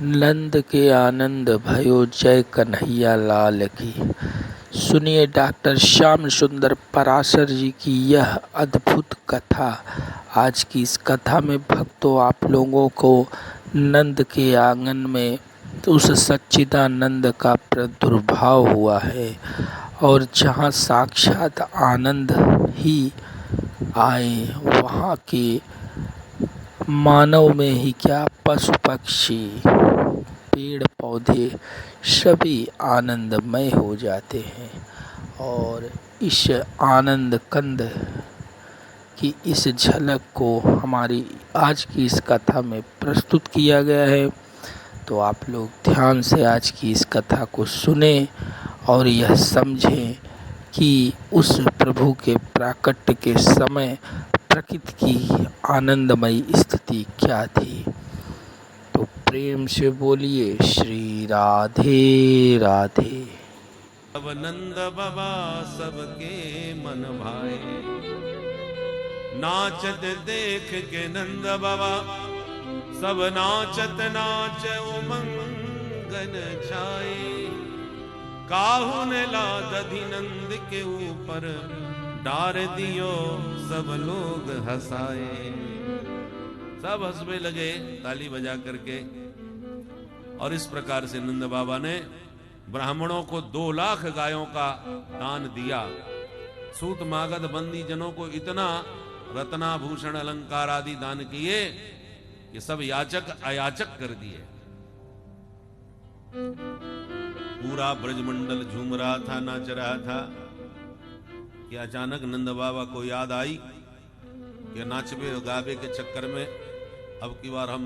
नंद के आनंद भयो जय कन्हैया लाल की। सुनिए डॉक्टर श्याम सुंदर पराशर जी की यह अद्भुत कथा। आज की इस कथा में भक्तों आप लोगों को नंद के आंगन में उस सच्चिदानंद का प्रादुर्भाव हुआ है और जहाँ साक्षात आनंद ही आए वहाँ के मानव में ही क्या पशु पक्षी पेड़ पौधे सभी आनंदमय हो जाते हैं। और इस आनंद कंद की इस झलक को हमारी आज की इस कथा में प्रस्तुत किया गया है। तो आप लोग ध्यान से आज की इस कथा को सुने और यह समझें कि उस प्रभु के प्राकट्य के समय प्रकृति की आनंदमयी स्थिति क्या थी। तो प्रेम से बोलिए श्री राधे राधे। अब नंद बाबा सबके मन भाए, नाचत देख के नंद बाबा सब नाचत नाच उमंगन छाए। काहू ने लाद नंद के ऊपर डार दियो सब लोग हंसाए। सब हंसने लगे ताली बजा करके। और इस प्रकार से नंद बाबा ने ब्राह्मणों को 2 लाख गायों का दान दिया। सूत मागध बंदी जनों को इतना रत्नाभूषण अलंकार आदि दान किए कि सब याचक अयाचक कर दिए। पूरा ब्रजमंडल झूम रहा था, नाच रहा था कि अचानक नंद बाबा को याद आई कि नाचबे गावे के चक्कर में अब की बार हम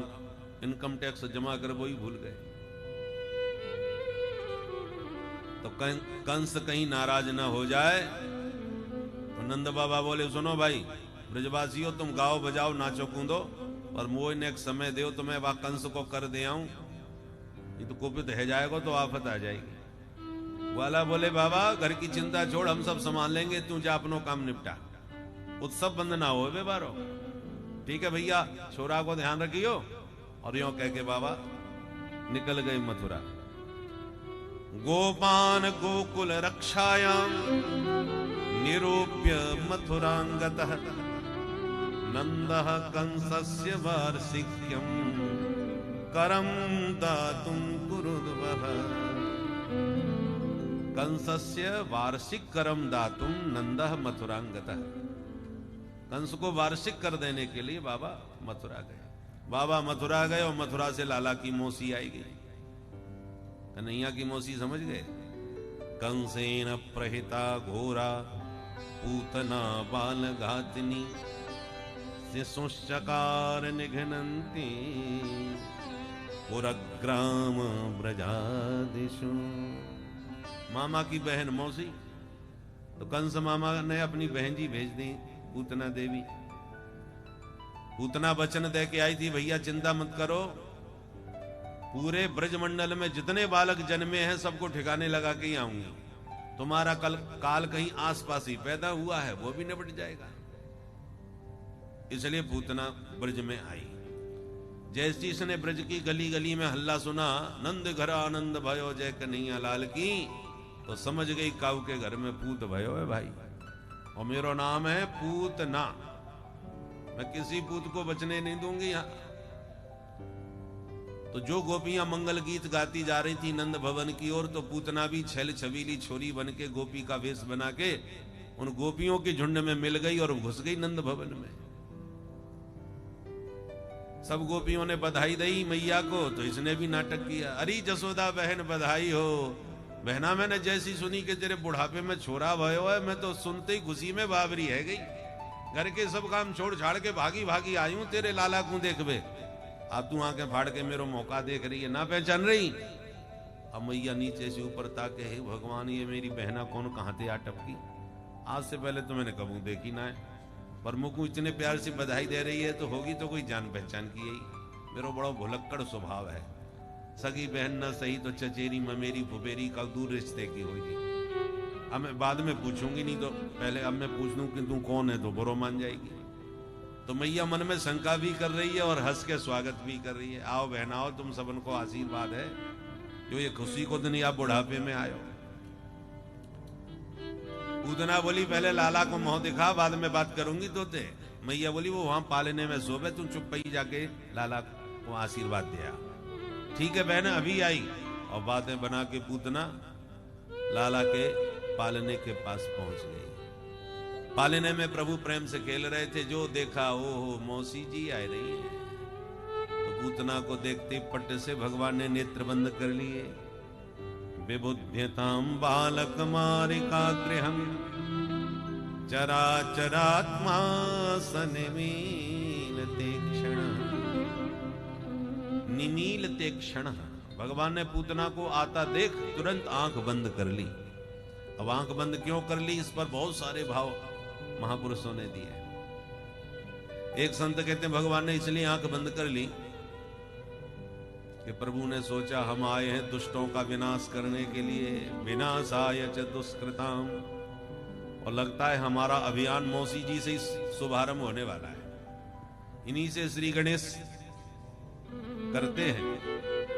इनकम टैक्स जमा कर वही भूल गए। तो कंस कहीं नाराज ना हो जाए। तो नंद बाबा बोले, सुनो भाई ब्रजवासियों, तुम गाओ बजाओ नाचो कूदो, और मोह ने एक समय दो तो मैं वहां कंस को कर दे आऊं। ये तो कुपित है जाएगा तो आफत आ जाएगी। वाला बोले, बाबा घर की चिंता छोड़, हम सब संभाल लेंगे, तू जा अपनो काम निपटा। उत्सव बंद ना हो बारो। ठीक है भैया, छोरा को ध्यान रखियो। और यूं कह के बाबा निकल गए मथुरा। गोपान गोकुल रक्षायाम निरूप्य मथुरांगतः नंदः कंसस्य वार्षिक्यम करम दातुं कुरुद्वः। कंसस्य वार्षिक करम दातुं नंदः मथुरांगतः। कंस को वार्षिक कर देने के लिए बाबा मथुरा गए। बाबा मथुरा गए और मथुरा से लाला की मौसी आई गई। कन्हैया की मौसी समझ गए। कंसेन प्रहिता घोरा पूतना बाल घातनी शिशुश्चकार निघ्नन्ति पुरग्राम ब्रजादिषु। मामा की बहन मौसी। तो कंस मामा ने अपनी बहन जी भेज दी पूतना देवी। पूतना वचन दे के आई थी, भैया चिंता मत करो, पूरे ब्रजमंडल में जितने बालक जन्मे हैं सबको ठिकाने लगा के ही आऊंगी। तुम्हारा काल कहीं आसपास ही पैदा हुआ है, वो भी निपट जाएगा। इसलिए पूतना ब्रज में आई। जैसे इसने ब्रज की गली गली में हल्ला सुना, नंद घर आनंद भयो जय कन्हैया लाल की, तो समझ गई काऊ के घर में पूत भयो है भाई, और मेरा नाम है पूतना। मैं किसी पूत को बचने नहीं दूंगी। यहां तो जो गोपियां मंगल गीत गाती जा रही थी नंद भवन की ओर, तो पूतना भी छैल छबीली छोरी बन के गोपी का वेश बना के उन गोपियों के झुंड में मिल गई और घुस गई नंद भवन में। सब गोपियों ने बधाई दी मैया को, तो इसने भी नाटक किया। अरे जसोदा बहन बधाई हो। बहना मैंने जैसी सुनी कि तेरे बुढ़ापे में छोरा भयो है, मैं तो सुनते ही खुशी में बाबरी है गई। घर के सब काम छोड़ छाड़ के भागी भागी आई हूं तेरे लाला को देखबे। अब तू आंखें फाड़ के मेरा मौका देख रही है, ना पहचान रही। अब मैया नीचे से ऊपर ताके, हे भगवान ये मेरी बहना कौन कहां थे आ टपकी। आज से पहले तो मैंने कबू देखी ना है, पर मुझको इतने प्यार से बधाई दे रही है तो होगी तो कोई जान पहचान की ही। मेरा बड़ा भुलक्कड़ स्वभाव है। सगी बहन न सही तो चचेरी ममेरी फुफेरी का दूर रिश्ते की होगी। अब मैं बाद में पूछूंगी, नहीं तो पहले अब मैं पूछ लूं कि तू कौन है तो बुरो मान जाएगी। तो मैया मन में शंका भी कर रही है और हंस के स्वागत भी कर रही है। आओ बहनाओ, तुम सबन को आशीर्वाद है जो ये खुशी को दिन आप बुढ़ापे में आयो। पूतना बोली पहले लाला को मुंह दिखा, बाद में बात करूंगी तोते। मैया बोली वो वहां पालने में सोबे, तुम चुप ही जाके लाला को आशीर्वाद दिया। ठीक है बहन, अभी आई। और बातें बना के पूतना लाला के पालने के पास पहुंच गई। पालने में प्रभु प्रेम से खेल रहे थे। जो देखा ओ मौसी जी आ रही है। तो पूतना को देखते पट से भगवान ने नेत्र बंद कर लिए। विबुध्यताम बालक मारिका गृहम चराचरात्मा सनिमीलते क्षण। निमीलते क्षण, भगवान ने पूतना को आता देख तुरंत आंख बंद कर ली। अब आंख बंद क्यों कर ली, इस पर बहुत सारे भाव महापुरुषों ने दिए। एक संत कहते हैं भगवान ने इसलिए आंख बंद कर ली कि प्रभु ने सोचा हम आए हैं दुष्टों का विनाश करने के लिए। विनाशाय च दुष्कृताम। और लगता है हमारा अभियान मौसी जी से शुभारंभ होने वाला है। इन्हीं से श्री गणेश करते हैं।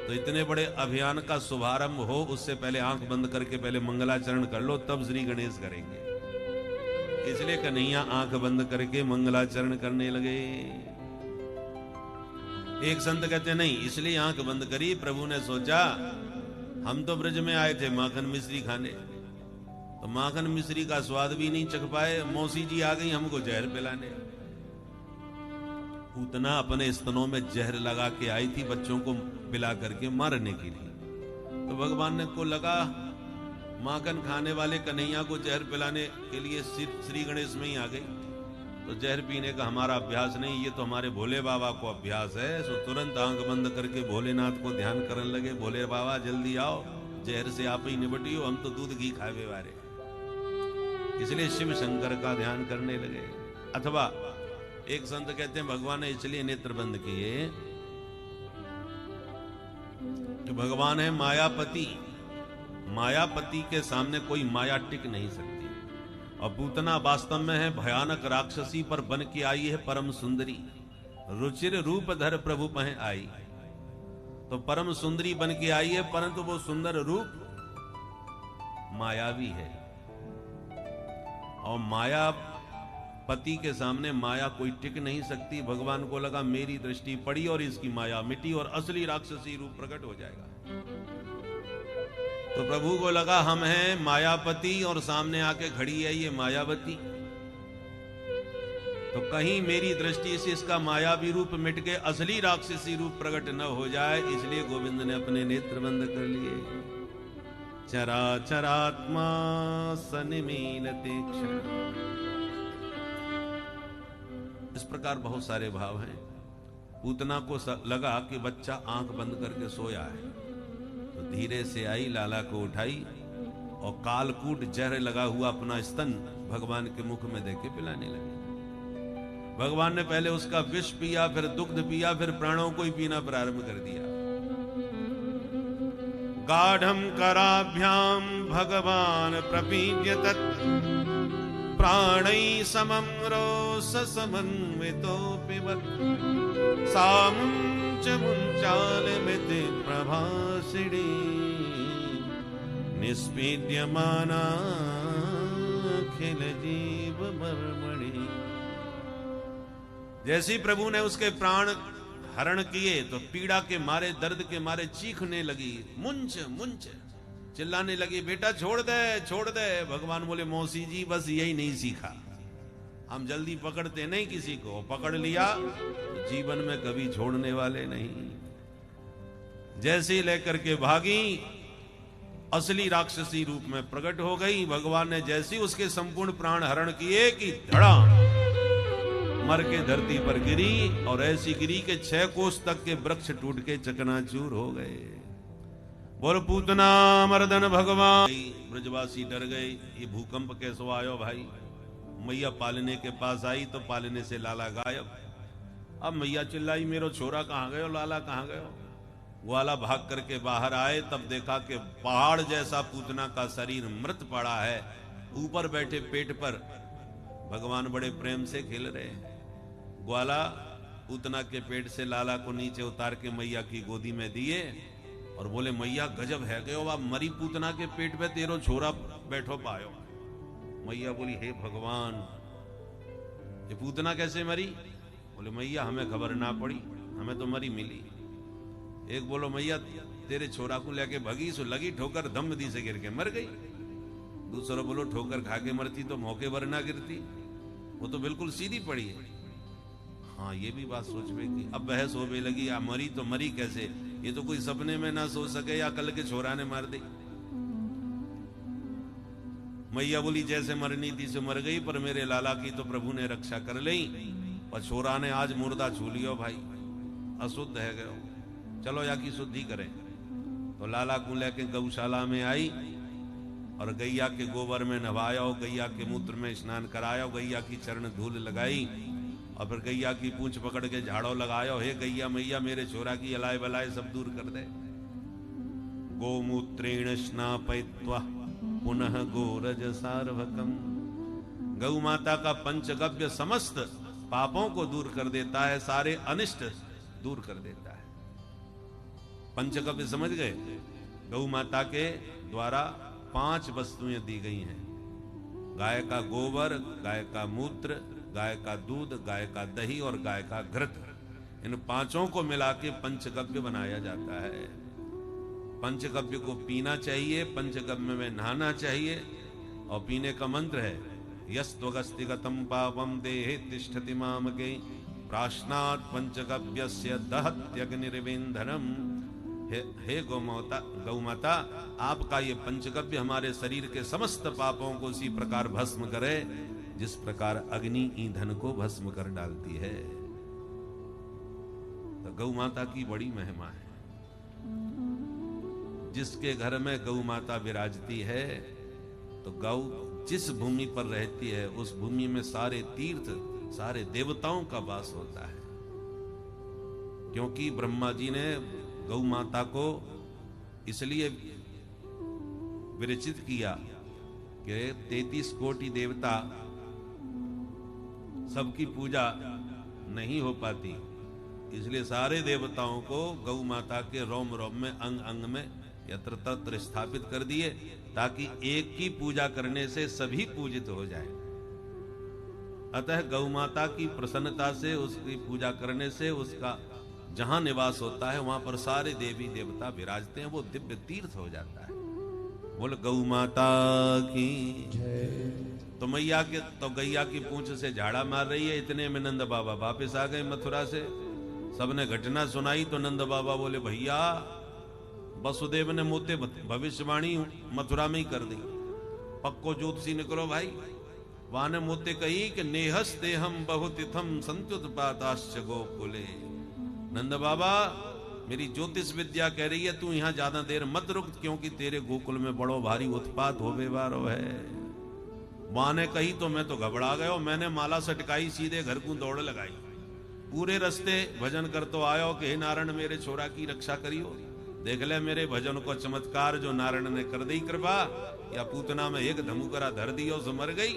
तो इतने बड़े अभियान का शुभारंभ हो उससे पहले आंख बंद करके पहले मंगलाचरण कर लो, तब श्री गणेश करेंगे। इसलिए कन्हैया आंख बंद करके मंगलाचरण करने लगे। एक संत कहते नहीं, इसलिए आंख बंद करी, प्रभु ने सोचा हम तो ब्रज में आए थे माखन मिश्री खाने, तो माखन मिश्री का स्वाद भी नहीं चख पाए, मौसी जी आ गई हमको जहर पिलाने। पूतना अपने स्तनों में जहर लगा के आई थी बच्चों को पिला करके मारने के लिए। तो भगवान ने को लगा माखन खाने वाले कन्हैया को जहर पिलाने के लिए श्री गणेश में ही आ गई। तो जहर पीने का हमारा अभ्यास नहीं, ये तो हमारे भोले बाबा को अभ्यास है। सो तुरंत आंख बंद करके भोलेनाथ को ध्यान करने लगे। भोले बाबा जल्दी आओ, जहर से आप ही निपटियो, हम तो दूध घी खावे वाले। इसलिए शिव शंकर का ध्यान करने लगे। अथवा एक संत कहते हैं भगवान ने इसलिए नेत्र बंद किए कि भगवान है मायापति। मायापति के सामने कोई माया टिक नहीं सकती। और पूतना वास्तव में है भयानक राक्षसी, पर बन के आई है परम सुंदरी। रुचिर रूप धर प्रभु पह आई। तो परम सुंदरी बन के आई है, परंतु वो सुंदर रूप मायावी है। और माया पति के सामने माया कोई टिक नहीं सकती। भगवान को लगा मेरी दृष्टि पड़ी और इसकी माया मिटी और असली राक्षसी रूप प्रकट हो जाएगा। तो प्रभु को लगा हम हैं मायापति और सामने आके खड़ी है ये मायावती। तो कहीं मेरी दृष्टि से इसका मायावी रूप मिट के असली राक्षसी रूप प्रकट न हो जाए, इसलिए गोविंद ने अपने नेत्र बंद कर लिए। चराचरात्मा सनिमीलते क्षण। इस प्रकार बहुत सारे भाव हैं। पूतना को लगा कि बच्चा आंख बंद करके सोया है, तो धीरे से आई, लाला को उठाई और कालकूट जहर लगा हुआ अपना स्तन भगवान के मुख में देके पिलाने लगी। भगवान ने पहले उसका विष पिया, फिर दुग्ध पिया, फिर प्राणों को ही पीना प्रारंभ कर दिया। गाढ़म कराभ्याम भगवान प्रपीड्य तत् प्राणै समं रोष समन्वितो पिबत सामुंच मुंचालमिति प्रभासिणी निस्पीड्यमाना खिल जीव मर्मणि। जैसे ही प्रभु ने उसके प्राण हरण किए तो पीड़ा के मारे, दर्द के मारे चीखने लगी, मुंच मुंच चिल्लाने लगी, बेटा छोड़ दे छोड़ दे। भगवान बोले मौसी जी बस यही नहीं सीखा, हम जल्दी पकड़ते नहीं किसी को, पकड़ लिया तो जीवन में कभी छोड़ने वाले नहीं। जैसे लेकर के भागी असली राक्षसी रूप में प्रकट हो गई। भगवान ने जैसे उसके संपूर्ण प्राण हरण किए कि धड़ाम मर के धरती पर गिरी, और ऐसी गिरी के 6 कोस तक के वृक्ष टूट के चकनाचूर हो गए। बोल पूतना मर्दन भगवान। ब्रजवासी डर गए, ये भूकंप कैसे आयो भाई। मैया पालने के पास आई तो पालने से लाला गायब। अब मैया चिल्लाई मेरो छोरा कहाँ गयो, लाला कहाँ गयो। ग्वाला भाग करके बाहर आए, तब देखा कि पहाड़ जैसा पूतना का शरीर मृत पड़ा है। ऊपर बैठे पेट पर भगवान बड़े प्रेम से खेल रहे हैं। ग्वाला पूतना के पेट से लाला को नीचे उतार के मैया की गोदी में दिए और बोले मैया गजब है गयो, आप मरी पूतना के पेट में तेरो छोरा बैठो पायो। मैया बोली हे भगवान, ये पूतना कैसे मरी? बोले मैया हमें खबर ना पड़ी, हमें तो मरी मिली। एक बोलो मैया तेरे छोरा को लेके भगी, सो लगी ठोकर, धम दी से गिर के मर गई। दूसरा बोलो ठोकर खा के मरती तो मौके पर ना गिरती, वो तो बिल्कुल सीधी पड़ी है। हाँ ये भी बात सोच में की। अब बहस होने लगी, आ मरी तो मरी कैसे, ये तो कोई सपने में ना सोच सके या कल के छोरा ने मार दी। मैया बोली जैसे मरनी थी से मर गई, पर मेरे लाला की तो प्रभु ने रक्षा कर ली, और छोरा ने आज मुर्दा छू लियो भाई, अशुद्ध है गयो, चलो या की शुद्धि करें। तो लाला को लेके गौशाला में आई और गैया के गोबर में नहवाया, गैया के मूत्र में स्नान कराया, गैया की चरण धूल लगाई और फिर गैया की पूंछ पकड़ के झाड़ो लगाया, हे गैया मैया मेरे छोरा की अलाय बलाय सब दूर कर दे। गोमूत्रेण स्नापयित्वा पुनः गोरज सार्वकम। गौ माता का पंचगव्य समस्त पापों को दूर कर देता है, सारे अनिष्ट दूर कर देता है। पंचगव्य समझ गए? गौ माता के द्वारा 5 वस्तुएं दी गई हैं। गाय का गोबर, गाय का मूत्र, गाय का दूध, गाय का दही और गाय का घृत, इन 5 को मिला के पंचगव्य बनाया जाता है। पंचगव्य को पीना चाहिए, पंचगव्य में नहाना चाहिए, और पीने का मंत्र है यस्त्वगस्तिगतम पापम देहे तिष्ठति मामके प्राश्नात् पंचगव्यस्य दहत्यग्निर्विंधनम। हे गौ माता, आपका ये पंचगव्य हमारे शरीर के समस्त पापों को उसी प्रकार भस्म करे जिस प्रकार अग्नि ईंधन को भस्म कर डालती है। तो गौ माता की बड़ी महिमा है। जिसके घर में गौ माता विराजती है तो गौ जिस भूमि पर रहती है उस भूमि में सारे तीर्थ, सारे देवताओं का वास होता है। क्योंकि ब्रह्मा जी ने गौ माता को इसलिए विरचित किया कि 33 कोटि देवता सबकी पूजा नहीं हो पाती, इसलिए सारे देवताओं को गौ माता के रोम रोम में, अंग अंग में यत्र तत्र स्थापित कर दिए, ताकि एक की पूजा करने से सभी पूजित हो जाए। अतः गौ माता की प्रसन्नता से, उसकी पूजा करने से, उसका जहां निवास होता है वहां पर सारे देवी देवता विराजते हैं, वो दिव्य तीर्थ हो जाता है। बोल गौ माता की जय। तो मैया के तो गैया की पूंछ से झाड़ा मार रही है, इतने में नंद बाबा वापिस आ गए मथुरा से। सबने घटना सुनाई तो नंद बाबा बोले भैया वसुदेव ने मोते भविष्यवाणी मथुरा में ही कर दी, पक्को ज्योतिषी निकलो भाई। वहां ने मोते कही कि नेहस्ते हम बहुतिथम संत्युत्पाताश्च गोकुले। नंद बाबा मेरी ज्योतिष विद्या कह रही है तू यहां ज्यादा देर मत रुक, क्योंकि तेरे गोकुल में बड़ो भारी उत्पात होवे वारो है। मां ने कही तो मैं तो घबरा गयो, मैंने माला सटकाई, सीधे घर को दौड़ लगाई। पूरे रास्ते भजन कर तो आयो कि हे नारायण मेरे छोरा की रक्षा करियो। देख ले मेरे भजन को चमत्कार जो नारायण ने कर दी कृपा, या पूतना में एक धमुकरा धर दियो सो मर गई।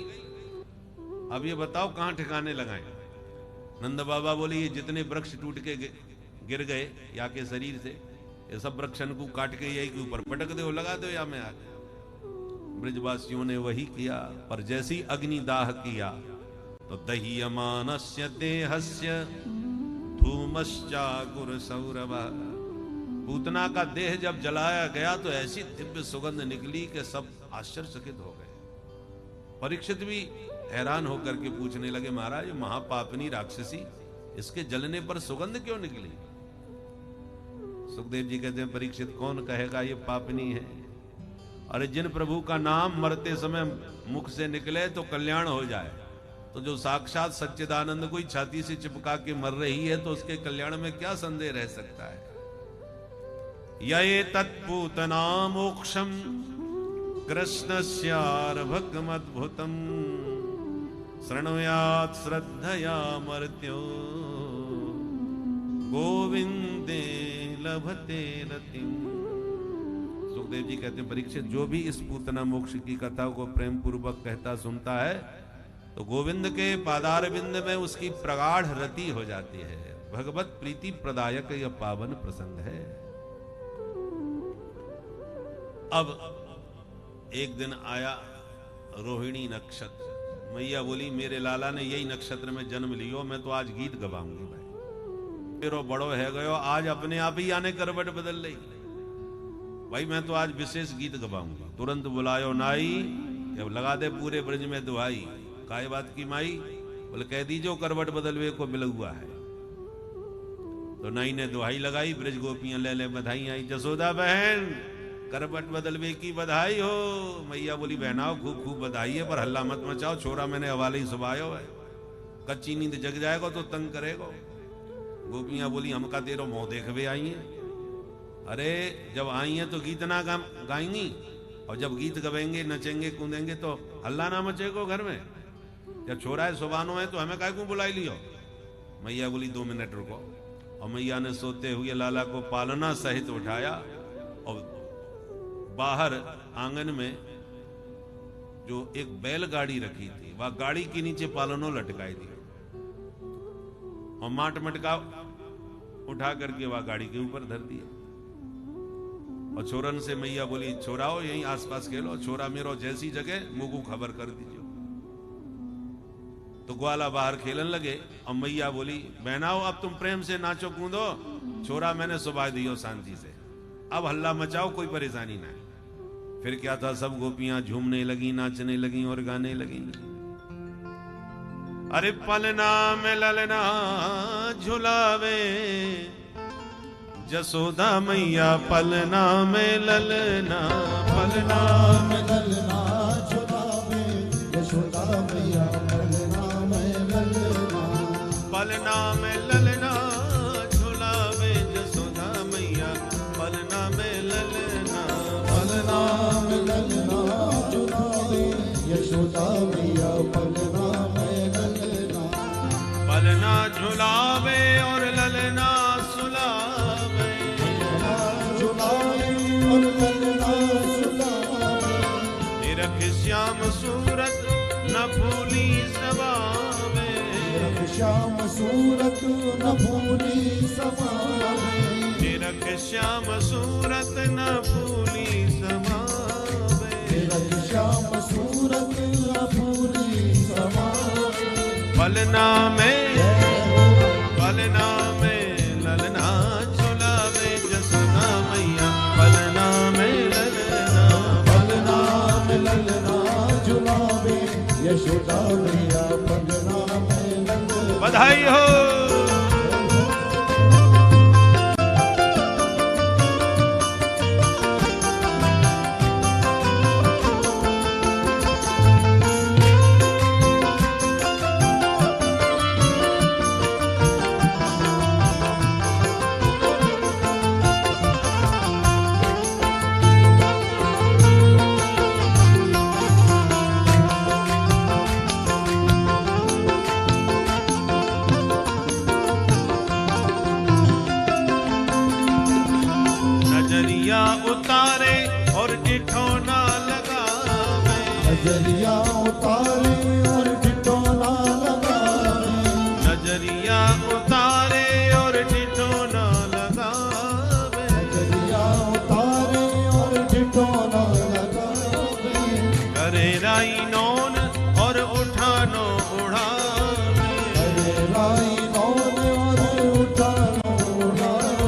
अब ये बताओ कहां ठिकाने लगाए? नंद बाबा बोले ये जितने वृक्ष टूट के गिर गए या के शरीर से, ये सब वृक्षन को काट के यही के ऊपर पटक दो, लगा दो या में आग। ब्रजवासियों ने वही किया, पर जैसी अग्निदाह किया तो दह्यमानस्य देहस्य धूमश्चाकुर सौरभा। पूतना का देह जब जलाया गया तो ऐसी दिव्य सुगंध निकली कि सब आश्चर्यचकित हो गए। परीक्षित भी हैरान होकर के पूछने लगे महाराज ये महापापनी राक्षसी, इसके जलने पर सुगंध क्यों निकली? सुखदेव जी कहते हैं परीक्षित कौन कहेगा ये पापनी है? अरे जिन प्रभु का नाम मरते समय मुख से निकले तो कल्याण हो जाए, तो जो साक्षात सच्चिदानंद को छाती से चिपका के मर रही है तो उसके कल्याण में क्या संदेह रह सकता है? ये तत्पूतना मोक्षम कृष्णस्यार्भकमद्भुतम शृणुयात् श्रद्धया मर्त्यो गोविंदे लभते रतिम। सुखदेव जी कहते हैं परीक्षित जो भी इस पूतना मोक्ष की कथा को प्रेम पूर्वक कहता सुनता है तो गोविंद के पादार बिंद में उसकी प्रगाढ़ रति हो जाती है। भगवत प्रीति प्रदायक यह पावन प्रसंग है। अब एक दिन आया रोहिणी नक्षत्र। मैया बोली मेरे लाला ने यही नक्षत्र में जन्म लियो, मैं तो आज गीत गवाऊंगी भाई। फिर बड़ो है गयो, आज अपने आप ही आने करवट बदल रही भाई, मैं तो आज विशेष गीत गवाऊंगा। तुरंत बुलायो नाई, जब लगा दे पूरे ब्रज में दुहाई। काय बात की माई? बोले कह दीजो करवट बदलवे को मिल हुआ है। तो नाई ने दुहाई लगाई, ब्रज गोपियां ले ले बधाई आई। जसोदा बहन करवट बदलवे की बधाई हो। मैया बोली बहनाओ खूब खूब बधाई है, पर हल्ला मत मचाओ, छोरा मैंने हवाले ही सुबायो है, कच्ची नींद जग जाएगा तो तंग करेगा। गोपियां बोली हमका तेरो मुंह देखवे आई है। अरे जब आई हैं तो गीत ना गाएंगी, और जब गीत गवेंगे नचेंगे कूदेंगे तो हल्ला ना मचेगो घर में। जब छोरा है सुबानो है तो हमें काय क्यों बुलाई लियो? मैया बोली 2 मिनट रुको। और मैया ने सोते हुए लाला को पालना सहित उठाया और बाहर आंगन में जो एक बैलगाड़ी रखी थी, वह गाड़ी के नीचे पालनो लटकाई दी और माट मटका उठा करके वह गाड़ी के ऊपर धर दिया। और छोरन से मैया बोली छोराओ यहीं आसपास खेलो, छोरा मेरो जैसी जगह मुगु खबर कर दीजिए। तो ग्वाला बाहर खेलन लगे और मैया बोली बहनाओ अब तुम प्रेम से नाचो कूदो, छोरा मैंने सुबह दियो शांति से, अब हल्ला मचाओ, कोई परेशानी ना है। फिर क्या था, सब गोपियां झूमने लगी, नाचने लगी और गाने लगी। अरे पलना में ललना झुलावे जसोदा मैया, पलना में ललना, पलना में ललना झुलावे जसोदा मैया, पलना में ललना, पलना में ललना झुलावे जसोदा मैया, पलना में ललना, पलना में ललना झुलावे यशोदा मैया, पलना में ललना, पलना झुलावे और ललना सुलावे, झुलावे और ललना सुलावे, निरख श्याम सूरत न भूली समावे, निरख श्याम सूरत न भूली समावे, निरख श्याम सूरत न भूली समावे, निरख श्याम सूरत न भूली समावे, पलना में ललना झुलावे जसोदा मैया, पलना में ललना, पलना में ललना झुलावे यशोदा मैया, पलना में ललना। बधाई हो। उतारे और ठिठोना लगावे, नजरिया उतारे और ठिठोना लगावे, नजरिया उतारे और ठिठोना लगावे, नजरिया उतारे और ठिठोना लगावे, करे राई नौन और उठानो उड़ावे, करे राई नौन और उठानो उड़ावे,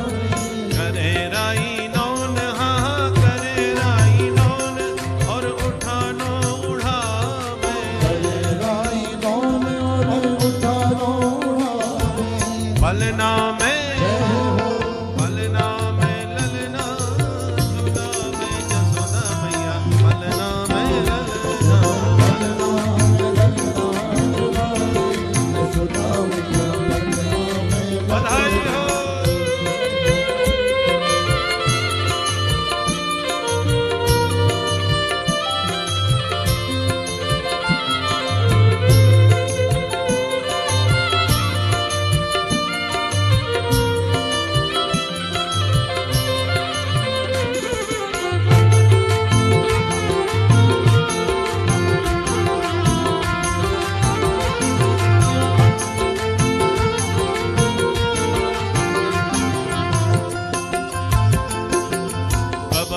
करे राई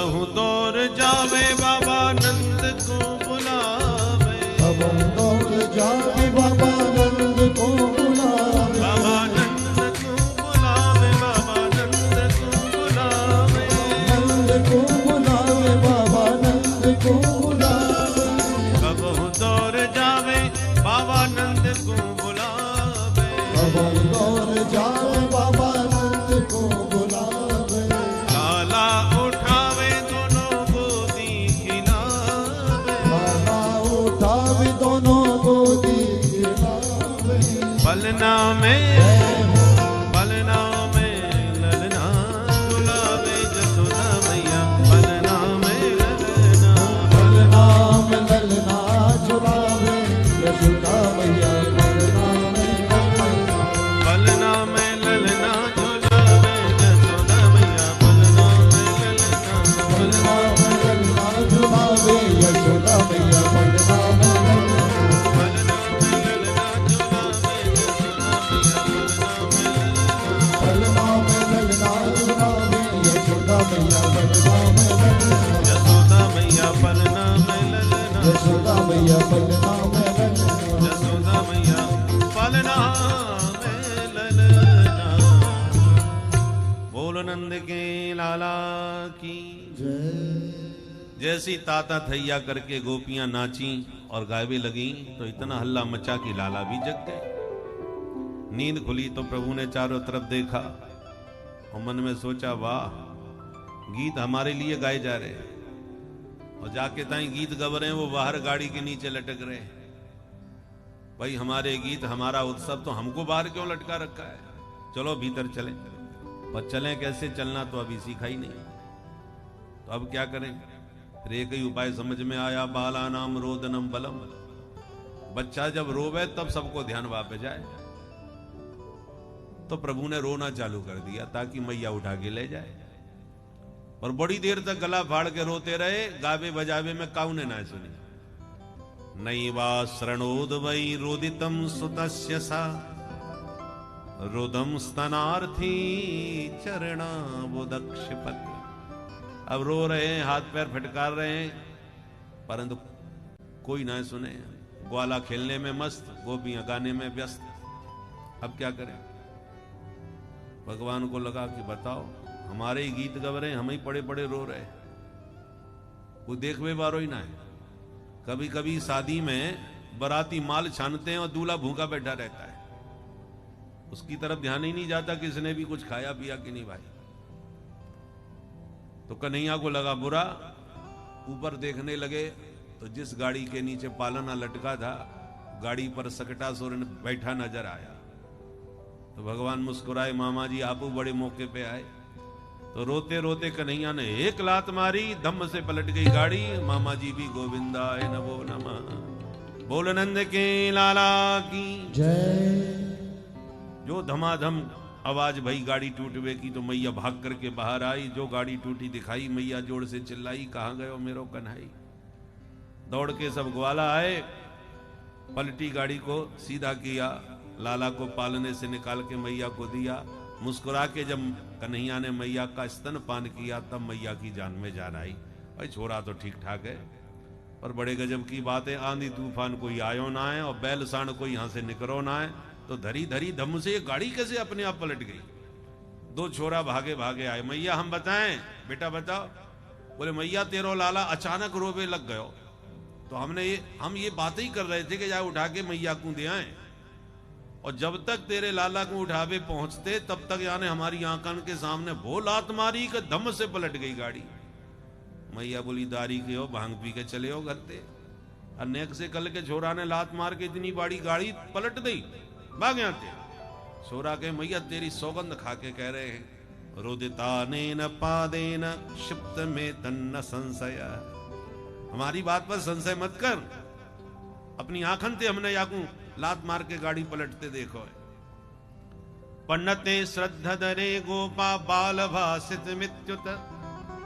कबहु दौर जावे बाबा नंद को बुलावे, कबहु दौर जावे बाबा नंद को बुलावे, बाबा नंद को बुलावे, बाबा नंद को बुलावे, नंद को बुलावे बाबा नंद को बुलावे, कबहु दौर जावे बाबा नंद को बुलावे, कबहु दौर जावे बाबा नंद को बुलावे, लाला उठावे दोनों गोदी खिलावे, लाला उठावे दोनों गोदी खिलावे, पलना में ललना झुलावे जसोदा मैया, पलना में ललना, पलना में ललना झुलावे यशोदा मैया, पलना में ललना झुलावे जसोदा मैया, पलना में ललना, पलना में ललना झुलावे यशोदा मैया, पलना में पलना में ललना झुलावे जसोदा मैया, यशोदा मैया, पलना में ललना, जसोदा मैया पलना में ललना, यशोदा मैया पलना में ललना, जसोदा मैया पलना में ललना। बोल नंद के लाला की जैसी ताता थैया करके गोपियां नाची और गावे लगी तो इतना हल्ला मचा कि लाला भी जग गए। नींद खुली तो प्रभु ने चारों तरफ देखा और मन में सोचा, वाह, गीत हमारे लिए गाए जा रहे हैं और जाके ताई गीत गब रहे हैं वो बाहर गाड़ी के नीचे लटक रहे हैं। भाई हमारे गीत हमारा उत्सव तो हमको बाहर क्यों लटका रखा है, चलो भीतर चलें। पर चलें कैसे, चलना तो अभी सीखा ही नहीं, तो अब क्या करें। फिर एक ही उपाय समझ में आया, बाला नाम रोदनम बलम। बच्चा जब रोवे तब सबको ध्यान वापस जाए, तो प्रभु ने रोना चालू कर दिया ताकि मैया उठा के ले जाए। और बड़ी देर तक गला फाड़ के रोते रहे, गावे बजावे में काउने ना सुनी। नैवा शरणोद वै रोदितम सुतस्य सा, रुदम स्तनार्थी चरणा बुदक्ष पत्र। अब रो रहे हैं, हाथ पैर फटकार रहे हैं, परंतु कोई ना सुने। ग्वाला खेलने में मस्त, गोपियां गाने में व्यस्त। अब क्या करें। भगवान को लगा कि बताओ, हमारे ही गीत गब रहे हैं, हम ही पड़े पड़े रो रहे, कोई देखवे बारो ही ना है। कभी कभी शादी में बराती माल छानते हैं और दूल्हा भूखा बैठा रहता है, उसकी तरफ ध्यान ही नहीं जाता किसने भी कुछ खाया पिया कि नहीं भाई। तो कन्हैया को लगा बुरा, ऊपर देखने लगे तो जिस गाड़ी के नीचे पालना लटका था, गाड़ी पर सकटासुर बैठा नजर आया। तो भगवान मुस्कुराए, मामा जी आप बड़े मौके पे आए। तो रोते रोते कन्हैया ने एक लात मारी, धम्म से पलट गई गाड़ी। मामा जी भी गोविंदाय नमो नमः। बोल नंद के लाला की जय। जो धमाधम आवाज भई गाड़ी टूटवे की, तो मैया भाग करके बाहर आई। जो गाड़ी टूटी दिखाई, मैया जोर से चिल्लाई, कहाँ गयो मेरो कन्हई। दौड़ के सब ग्वाला आए, पलटी गाड़ी को सीधा किया, लाला को पालने से निकाल के मैया को दिया। मुस्कुरा के जब कन्हैया ने मैया का स्तन पान किया, तब मैया की जान में जान आई। भाई छोरा तो ठीक ठाक है, पर बड़े गजब की बात है, आंधी तूफान कोई आयो ना है और बैल सांड कोई यहां से निकरो ना है, तो धरी धरी धम से ये गाड़ी कैसे अपने आप पलट गई। दो छोरा भागे भागे आए, मैया हम बताएं, बेटा बताओ। बोले मैया तेरो लाला अचानक रोवे लग गयो। तो हम ये बात ही कर रहे थे कि जाए उठा के मैया को दे आए, और जब तक तेरे लाला को उठावे पहुंचते तब तक यानी हमारी आंखन के सामने वो लात मारी कि धम से पलट गई गाड़ी। मैया बोली दारी के हो, भांग पी के चले हो घर ते। अनेक से कल के छोरा ने लात मार के इतनी बड़ी गाड़ी पलट दी, भाग यहाँ थे। छोरा के मैया तेरी सौगंध खा के कह रहे हैं, रुदिता नेन पादेन क्षिप्त में तन्न संशय। हमारी बात पर संशय मत कर, अपनी आंखन ते हमने याकू लात मार के गाड़ी पलटते देखो। पन्नते श्रद्धा दरे गोपा बाल भासित मित्युत।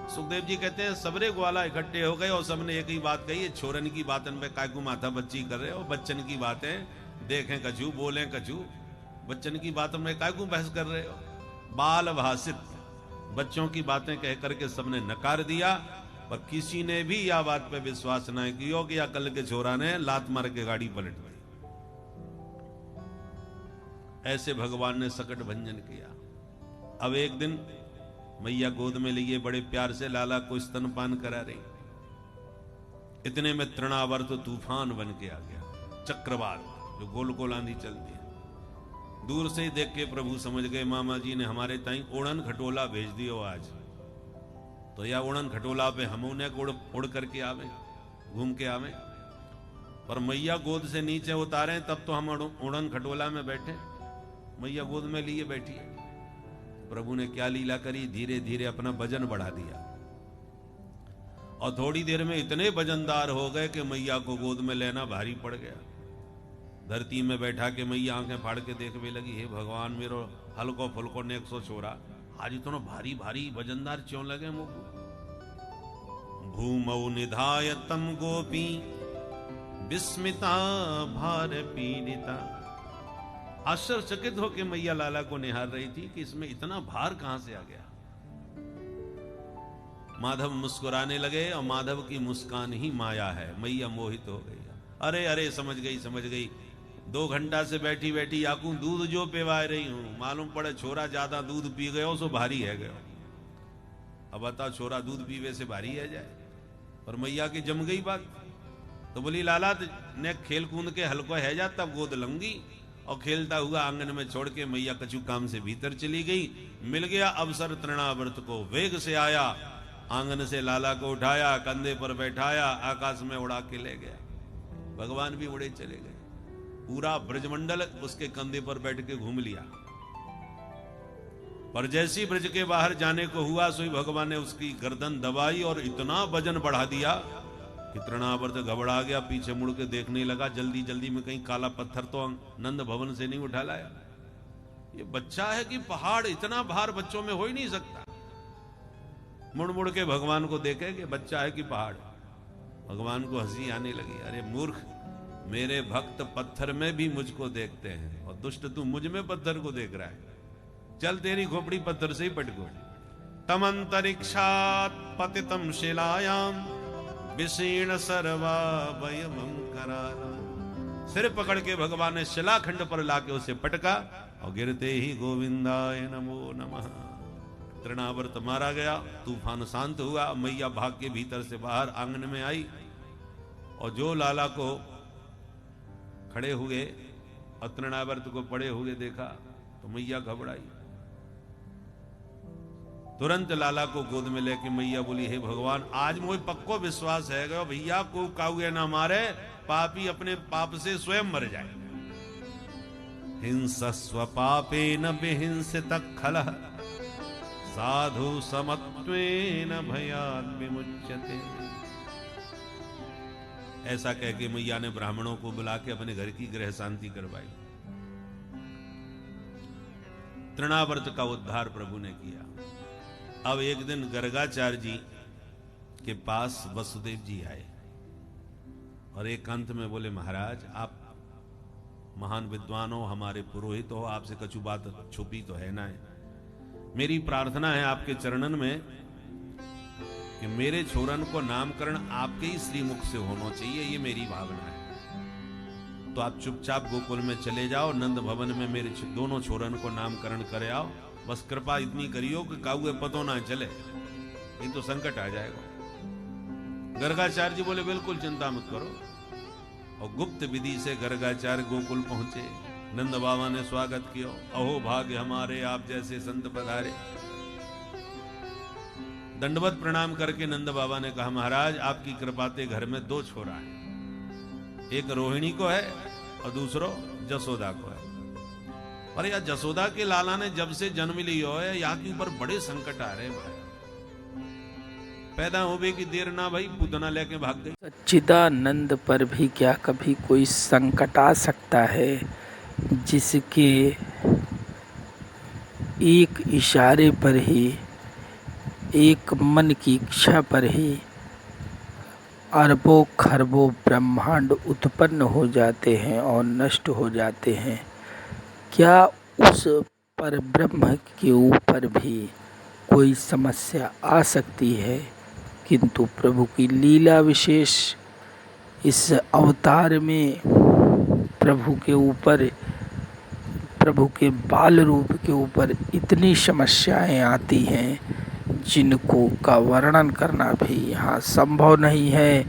सुखदेव जी कहते हैं सबरे ग्वाला इकट्ठे हो गए और सबने एक ही बात कही, है छोरन की बातन में काय को माथा बच्ची कर रहे हो, बच्चन की बातें देखें कछू बोलें कछू, बच्चन की बातों में काय को बहस कर रहे हो। बाल भासित, बच्चों की बातें कह करके सबने नकार दिया, पर किसी ने भी यह बात पे विश्वास नहीं किया कि या कल के छोरा ने लात मार के गाड़ी पलट दी। ऐसे भगवान ने सकट भंजन किया। अब एक दिन मैया गोद में लिए बड़े प्यार से लाला को स्तनपान करा रही, इतने में तृणावर्त तूफान बन के आ गया, चक्रवात जो गोल गोल आंधी चलती है। दूर से ही देख के प्रभु समझ गए मामा जी ने हमारे ताई उड़न खटोला भेज दियो आज, तो या उड़न खटोला पे हम उन्हें उड़ करके आवे, घूम के आवे। पर मैया गोद से नीचे उतारे तब तो हम उड़न खटोला में बैठे, मैया गोद में लिए बैठी है। प्रभु ने क्या लीला करी, धीरे धीरे अपना वजन बढ़ा दिया और थोड़ी देर में इतने वजनदार हो गए कि मैया को गोद में लेना भारी पड़ गया। धरती में बैठा के मैया आंखें फाड़ के देखने लगी, हे भगवान मेरो हल्को फुल्को ने 100 छोरा आज इतना भारी भारी वजनदार क्यों लगे मुझको। भूमौ निधाय तम गोपी विस्मिता भार पीड़िता। आश्चर्यचकित होकर मैया लाला को निहार रही थी कि इसमें इतना भार कहां से आ गया। माधव मुस्कुराने लगे और माधव की मुस्कान ही माया है। मैया मोहित हो गई, अरे अरे समझ गई 2 घंटा से बैठी बैठी आकू दूध जो पिवा रही हूं, मालूम पड़े छोरा ज्यादा दूध पी गयो सो भारी है गयो। अब बता छोरा दूध पीवे से भारी है जाए, पर मैया की जम गई बात। तो बोली लाला ने खेल कूद के हल्को है जा तब गोद लूंगी, और खेलता हुआ आंगन में छोड़ के मैया कछु काम से भीतर चली गई। मिल गया अवसर तृणावर्त को, वेग से आया, आंगन से लाला को उठाया, कंधे पर बैठाया, आकाश में उड़ा के ले गया। भगवान भी उड़े चले गए, पूरा ब्रजमंडल उसके कंधे पर बैठ के घूम लिया। पर जैसी ब्रज के बाहर जाने को हुआ सोई भगवान ने उसकी गर्दन दबाई और इतना वजन बढ़ा दिया कि तृणावर्त घबरा गया, पीछे मुड़ के देखने लगा। जल्दी जल्दी में कहीं काला पत्थर तो नंद भवन से नहीं उठा लाया। ये बच्चा है कि पहाड़, इतना भार बच्चों में हो ही नहीं सकता। मुड़ मुड़ के भगवान को देखे कि बच्चा है कि पहाड़। भगवान को हंसी आने लगी, अरे मूर्ख, मेरे भक्त पत्थर में भी मुझको देखते हैं और दुष्ट तू मुझ में पत्थर को देख रहा है। चल तेरी खोपड़ी पत्थर से ही पटको। तम अंतरिक्षात पतितम शिलायाम विशीर्ण सर्वावयवम कराला। सिर पकड़ के भगवान ने शिलाखंड पर लाके उसे पटका और गिरते ही गोविंदाय नमो नमः। तृणावर्त मारा गया, तूफान शांत हुआ। मैया भाग के भीतर से बाहर आंगन में आई और जो लाला को खड़े हुए और तृणावर्त को पड़े हुए देखा तो मैया घबराई। तुरंत लाला को गोद में लेके मैया बोली, हे भगवान, आज मुझे पक्को विश्वास है गयो भैया को काउए ना मारे, पापी अपने पाप से स्वयं मर जाए। हिंसस्व पापे न विहिंसित खलः साधु समत्वेन भयात् विमुच्यते। ऐसा कह के मैया ने ब्राह्मणों को बुला के अपने घर की गृह शांति करवाई। तृणावर्त का उद्धार प्रभु ने किया। अब एक दिन गर्गाचार्य जी के पास वसुदेव जी आए और एकांत में बोले, महाराज आप महान विद्वान हो, हमारे पुरोहित हो, आपसे कछु बात छुपी तो है ना है। मेरी प्रार्थना है आपके चरणन में कि मेरे छोरन को नामकरण आपके ही श्रीमुख से होना चाहिए, ये मेरी भावना है। तो आप चुपचाप गोकुल में चले जाओ, नंद भवन में मेरे दोनों छोरन को नामकरण करे आओ। बस कृपा इतनी करियो कि काउए पतो ना चले, नहीं तो संकट आ जाएगा। गर्गाचार्य जी बोले, बिल्कुल चिंता मत करो। और गुप्त विधि से गर्गाचार्य गोकुल पहुंचे। नंद बाबा ने स्वागत किया, अहो भाग्य हमारे, आप जैसे संत पधारे। दंडवत प्रणाम करके नंद बाबा ने कहा, महाराज आपकी कृपा से घर में 2 छोरा है, एक रोहिणी को है और दूसरो जसोदा को है। पर यह जसोदा के लाला ने जब से जन्म लियो है, यहाँ के ऊपर बड़े संकट आ रहे भाई। पैदा होने की देर ना भाई, पूतना लेके भाग गई। सच्चिदानंद पर भी क्या कभी कोई संकट आ सकता है जिसके एक इशारे पर ही, एक मन की इच्छा पर ही अरबों खरबों ब्रह्मांड उत्पन्न हो जाते हैं और नष्ट हो जाते हैं। क्या उस पर ब्रह्म के ऊपर भी कोई समस्या आ सकती है, किंतु प्रभु की लीला विशेष इस अवतार में प्रभु के ऊपर, प्रभु के बाल रूप के ऊपर इतनी समस्याएं आती हैं जिनको का वर्णन करना भी यहाँ संभव नहीं है।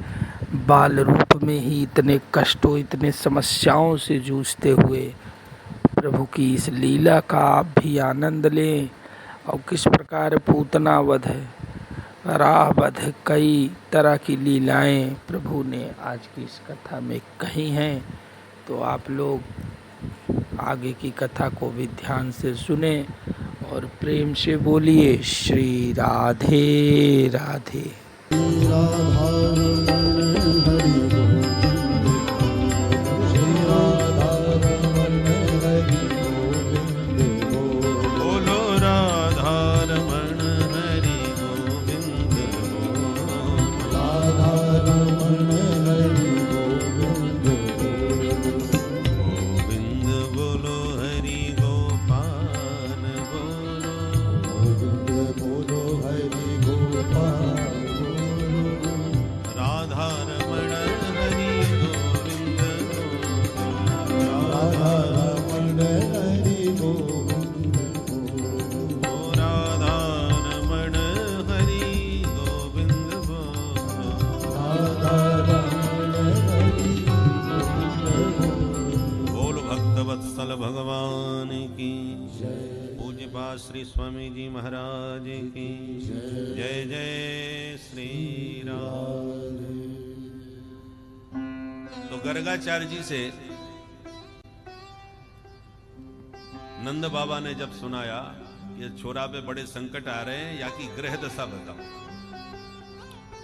बाल रूप में ही इतने कष्टों, इतने समस्याओं से जूझते हुए प्रभु की इस लीला का आप भी आनंद लें। और किस प्रकार पूतना वध, राह वध, कई तरह की लीलाएं प्रभु ने आज की इस कथा में कही हैं। तो आप लोग आगे की कथा को भी ध्यान से सुने और प्रेम से बोलिए श्री राधे राधे। भगवान की पूज्य पाद श्री स्वामी जी महाराज की जय जय श्री राम। तो गर्गाचार्य जी से नंद बाबा ने जब सुनाया ये छोरा पे बड़े संकट आ रहे हैं या कि ग्रह दशा बताओ,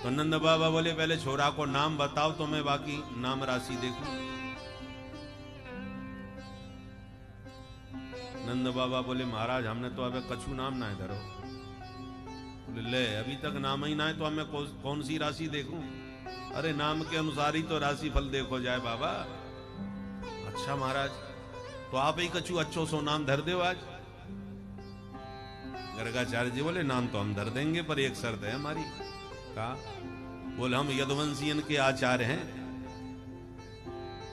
तो नंद बाबा बोले पहले छोरा को नाम बताओ तो मैं बाकी नाम राशि देखूं। नंद बाबा बोले महाराज हमने तो अबे कछु नाम ना है धरो। बोले ले अभी तक नाम ही ना है तो हमें कौन सी राशि देखूं? अरे नाम के अनुसार ही तो राशि फल देखो जाए बाबा। अच्छा महाराज तो आप ही कछु अच्छो सो नाम धर दो आज। गर्गाचार्य जी बोले नाम तो हम धर देंगे पर एक शर्त है हमारी। कहा? बोले हम यदुवंशियन के आचार्य हैं,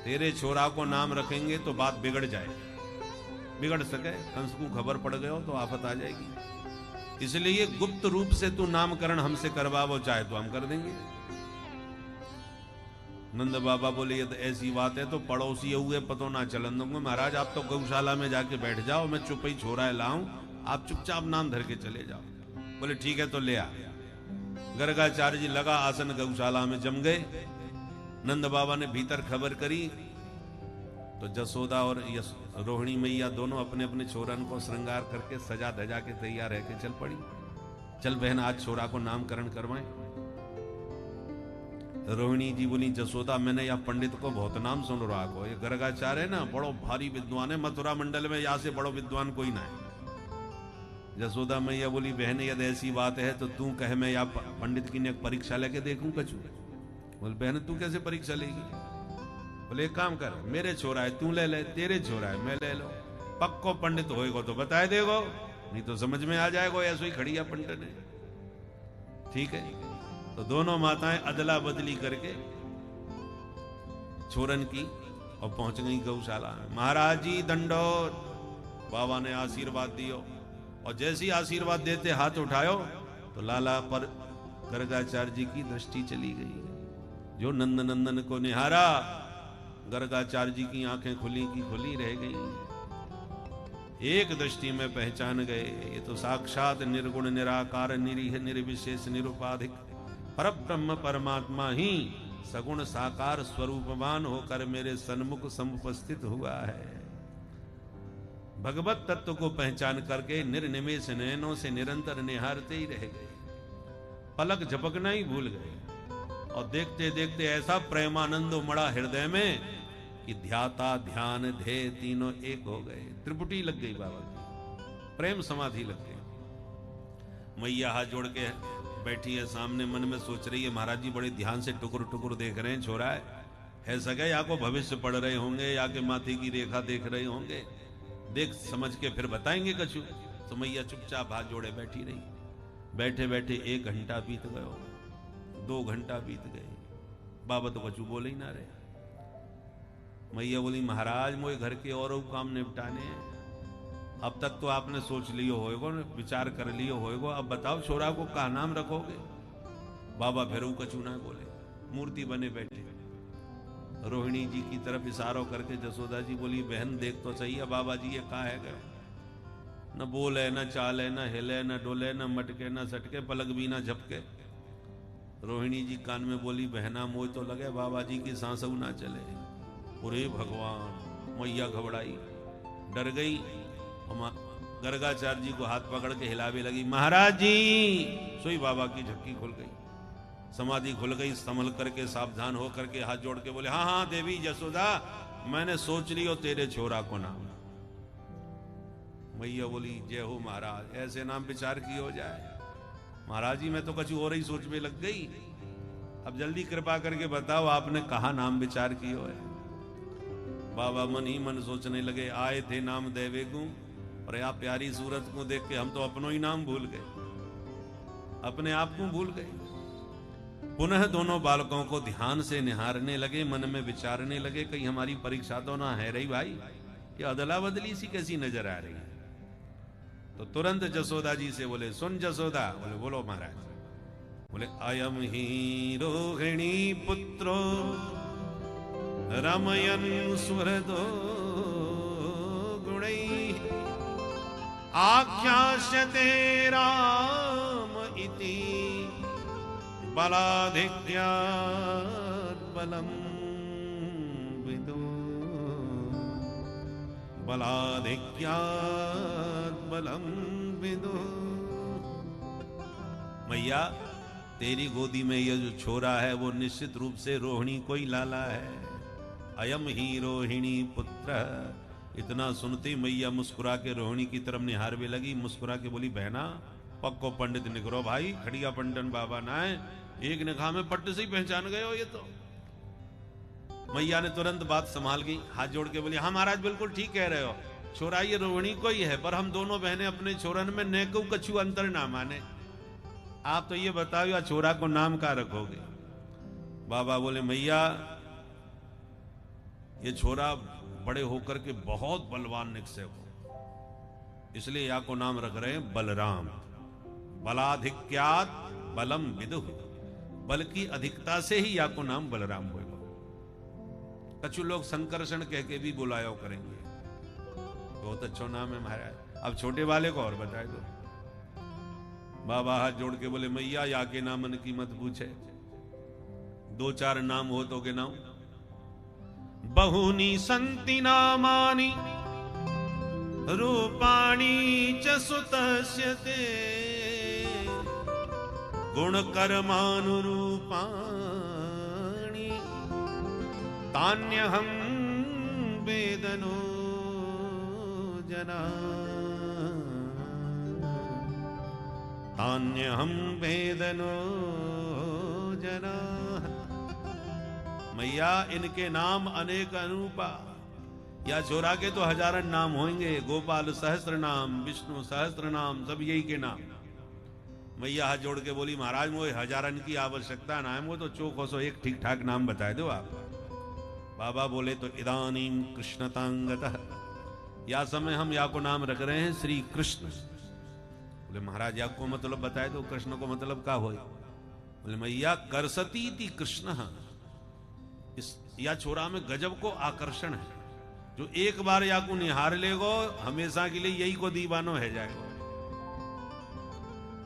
तेरे छोरा को नाम रखेंगे तो बात बिगड़ जाए, बिगड़ सके, कंस को खबर पड़ गए हो तो आफत आ जाएगी, इसलिए गुप्त रूप से तू नामकरण हमसे करवाओ चाहे तो हम कर देंगे। नंद बाबा बोले ये तो ऐसी बात है तो पड़ोसी हुए पतो ना चलन दूंगा। महाराज आप तो गौशाला में जाके बैठ जाओ, मैं चुप ही छोरा लाऊं, आप चुपचाप नाम धर के चले जाओ। बोले ठीक है तो ले आ। गर्गाचार्य जी लगा आसन गौशाला में जम गए। नंद बाबा ने भीतर खबर करी तो जसोदा और रोहिणी मैया दोनों अपने अपने छोरन को श्रृंगार करके सजा धजा के तैयार रह के चल पड़ी। चल बहन आज छोरा को नामकरण करवाएं। रोहिणी जी बोली जसोदा मैंने या पंडित को बहुत नाम सुन रहा को, ये गर्गाचार्य है ना बड़ो भारी विद्वान है, मथुरा मंडल में यहाँ से बड़ो विद्वान कोई ना है। जसोदा मैया बोली बहन यदि ऐसी बात है तो तू कहे मैं या पंडित की ने परीक्षा लेके देखूं कछु। बोल बहन तू कैसे परीक्षा लेगी? बोले एक काम कर मेरे छोरा है तू ले ले, तेरे छोरा है मैं ले लो, पक्को पंडित होएगो तो बताए देगो, नहीं तो समझ में आ जाएगो ऐसे ही खड़ी है पंडित ने। ठीक है तो दोनों माताएं अदला बदली करके छोरन की और पहुंच गई गौशाला में। महाराज जी दंडोत। बाबा ने आशीर्वाद दियो और जैसी आशीर्वाद देते हाथ उठायो तो लाला पर गर्गाचार्य जी की दृष्टि चली गई। जो नंद नंदन को निहारा गर्गाचार्य जी की आंखें खुली की खुली रह गई। एक दृष्टि में पहचान गए ये तो साक्षात निर्गुण निराकार निरीह निर्विशेष निरुपाधिक परब्रह्म परमात्मा ही सगुण साकार स्वरूपवान होकर मेरे सन्मुख समुपस्थित हुआ है। भगवत तत्व को पहचान करके निर्निमेष नयनों से निरंतर निहारते ही रह गए, पलक झपकना ही भूल गए और देखते देखते ऐसा प्रेमानंद उमड़ा हृदय में कि ध्याता ध्यान ध्येय तीनों एक हो गए। त्रिपुटी लग गई बाबा की, प्रेम समाधि लग गई। मैया हाथ जोड़ के बैठी है सामने, मन में सोच रही है महाराज जी बड़े ध्यान से टुकुर टुकुर देख रहे हैं, छोरा है सके या को भविष्य पढ़ रहे होंगे या के माथे की रेखा देख रहे होंगे, देख समझ के फिर बताएंगे कछु। तो मैया चुपचाप हाथ जोड़े बैठी रही। बैठे बैठे 1 घंटा बीत गयो, 2 घंटा बीत गए, बाबा तो कछु बोले ही ना रहे। मैया बोली महाराज मोए घर के और काम निपटाने हैं, अब तक तो आपने सोच लियो होएगो, विचार कर लियो होएगो, अब बताओ छोरा को का नाम रखोगे। बाबा फिर कछु ना बोले, मूर्ति बने बैठे। रोहिणी जी की तरफ इशारों करके जसोदा जी बोली बहन देख तो सही है बाबा जी ये कहाँ है गए, न बोले न चाले न हिले न डोले न मटके न सटके, पलक भी न झपके। रोहिणी जी कान में बोली बहना मोह तो लगे बाबा जी की सांसऊ ना चले। अरे भगवान, मैया घबराई, डर गई। गर्गाचार्य जी को हाथ पकड़ के हिलावे लगी, महाराज जी। सोई बाबा की झक्की खुल गई, समाधि खुल गई। संभल करके सावधान हो करके हाथ जोड़ के बोले हाँ हाँ देवी जसोदा, मैंने सोच लियो तेरे छोरा को नाम। मैया बोली जय हो महाराज, ऐसे नाम विचार की हो जाए। महाराज जी मैं तो कछु और ही सोच में लग गई, अब जल्दी कृपा करके बताओ आपने कहा नाम विचार की हो है। बाबा मन ही मन सोचने लगे, आए थे नाम देवे को, और आप प्यारी सूरत को देख के हम तो अपनों ही नाम भूल गए, अपने आप को भूल गए। पुनः दोनों बालकों को ध्यान से निहारने लगे, मन में विचारने लगे कहीं हमारी परीक्षा तो ना है रही भाई, ये अदला बदली सी कैसी नजर आ रही है। तो तुरंत जसोदा जी से बोले सुन जसोदा, बोले बोलो महाराज। बोले अयम ही रोहिणी पुत्रो रमयन सुहृदो गुणै आख्यास्यते राम इति बलाधिक्यात् बलम विदु बलाधिक्यात् बलम विदु। मैया तेरी गोदी में यह जो छोरा है वो निश्चित रूप से रोहिणी को ही लाला है। अयम ही रोहिणी पुत्र। इतना सुनती मैया मुस्कुरा के रोहिणी की तरफ निहारवे लगी, मुस्कुरा के बोली बहना पक्को पंडित निकरो भाई, खड़िया पंडन बाबा ना है, एक निगाह में पट्ट से ही पहचान गए हो ये तो। मैया ने तुरंत बात संभाल गई, हाथ जोड़ के बोली हाँ महाराज बिल्कुल ठीक कह रहे हो, छोरा ये रोहिणी को ही है, पर हम दोनों बहनें अपने छोरन में नेको कछु अंतर ना माने। आप तो ये बताओ या छोरा को नाम का रखोगे। बाबा बोले मैया ये छोरा बड़े होकर के बहुत बलवान निकसे हो, इसलिए या को नाम रख रहे हैं बलराम। बलाधिक्यात बलम विदुः, बल की अधिकता से ही या को नाम बलराम होगा। कछु लोग संकर्षण कह के भी बुलायो करेंगे, बहुत अच्छा नाम है महाराज। अब छोटे वाले को और बताए दो। बाबा हाथ जोड़ के बोले मैया या के नामन की मत पूछे, 2-4 नाम हो तो के नाम। बहुनी संति नामानि रूपाणी च सुतस्य ते गुणकर्मानुरूपाणि तान्यहं वेदनो जना तान्यहं वेदनो जना। मैया इनके नाम अनेक अनुरूपा, या छोरा के तो 1000 नाम होंगे, गोपाल सहस्त्र नाम, विष्णु सहस्त्र नाम, सब यही के नाम। मैया हाथ जोड़ के बोली महाराज मुझे 1000 की आवश्यकता ना है, वो तो चौको सो एक ठीक ठाक नाम बताए दो आप। बाबा बोले तो इदानीम कृष्णतांगतः, या समय हम या को नाम रख रहे हैं श्री कृष्ण। बोले महाराज या को मतलब बताए दो, कृष्ण को मतलब क्या हो। बोले मैया करसती थी कृष्ण, इस या छोरा में गजब को आकर्षण है, जो एक बार या को निहार लेगो हमेशा के लिए यही को दीवानो है जाएगा।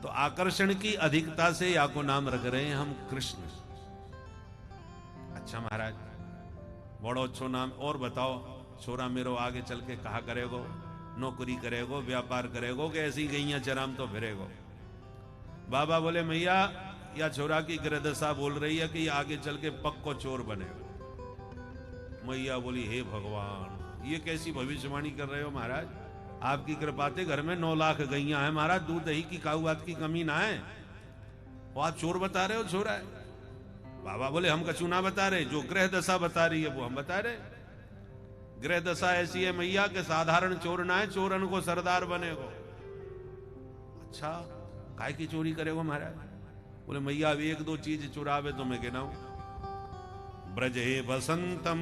तो आकर्षण की अधिकता से या को नाम रख रहे हैं हम कृष्ण। अच्छा महाराज बड़ो अच्छो नाम, और बताओ छोरा मेरो आगे चल के कहा करेगो, नौकरी करेगो, व्यापार करेगो, कि ऐसी गैया चराम तो फिरेगो। बाबा बोले मैया या छोरा की ग्रहदशा बोल रही है कि आगे चल के पक्को चोर बनेगा। मैया बोली हे भगवान ये कैसी भविष्यवाणी कर रहे हो महाराज, आपकी कृपा से घर में 9 लाख गैया है महाराज, दूध दही की काउबात की कमी ना है, वो आप चोर बता रहे हो छोरा है। बाबा बोले हम कछु ना बता रहे, जो ग्रह दशा बता रही है वो हम बता रहे। ग्रह दशा ऐसी है मैया के साधारण चोर ना है, चोरन को सरदार बनेगो। अच्छा काय की चोरी करेगो महाराज? बोले मैया अब एक दो चीज चुरावे तो मैं गिनाऊं। ब्रजे बसंतम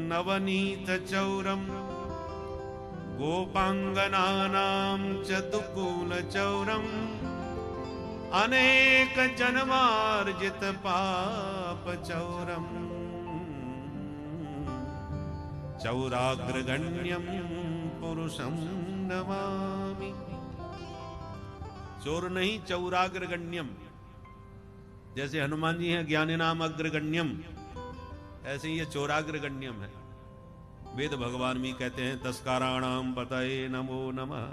नवनीत चौरम गोपांगनानां चतुकूल चौरम अनेक जन्मार्जित पाप चौरम चौराग्रगण्यम पुरुषम नमामि। चोर नहीं, चौराग्रगण्यम। जैसे हनुमान जी हैं ज्ञानी नाम अग्रगण्यम, ऐसे ही ये चौराग्रगण्यम है। वेद भगवान भी कहते हैं तस्काराणाम पतये नमो नमः।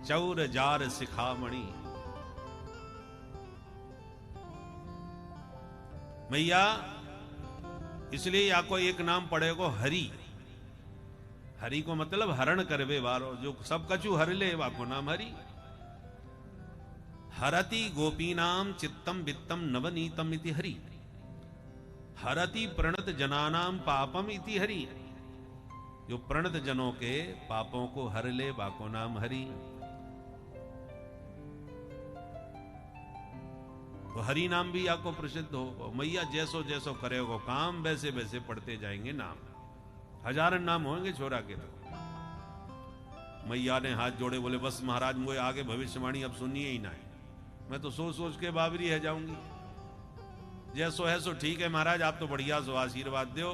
चौर जार शिखामणि। मैया इसलिए आपको एक नाम पड़ेगो हरि। हरि को मतलब हरण करवे वारो, जो सब कछु हर ले वाको नाम हरि। हरति गोपीनाम चित्तम वित्तम नवनीतम इति हरि। हरति प्रणत जनानाम पापम इति हरि। जो प्रणत जनों के पापों को हर ले वाको नाम हरि। तो हरि नाम भी आपको प्रसिद्ध हो। मैया जैसो जैसो करेगो काम वैसे वैसे पढ़ते जाएंगे नाम। हजारों नाम होंगे छोरा के। तो मैया ने हाथ जोड़े, बोले बस महाराज मुझे आगे भविष्यवाणी अब सुनिए ही ना है। मैं तो सोच सोच के बाबरी है जाऊंगी। जैसो है सो ठीक है महाराज, आप तो बढ़िया सो आशीर्वाद दो।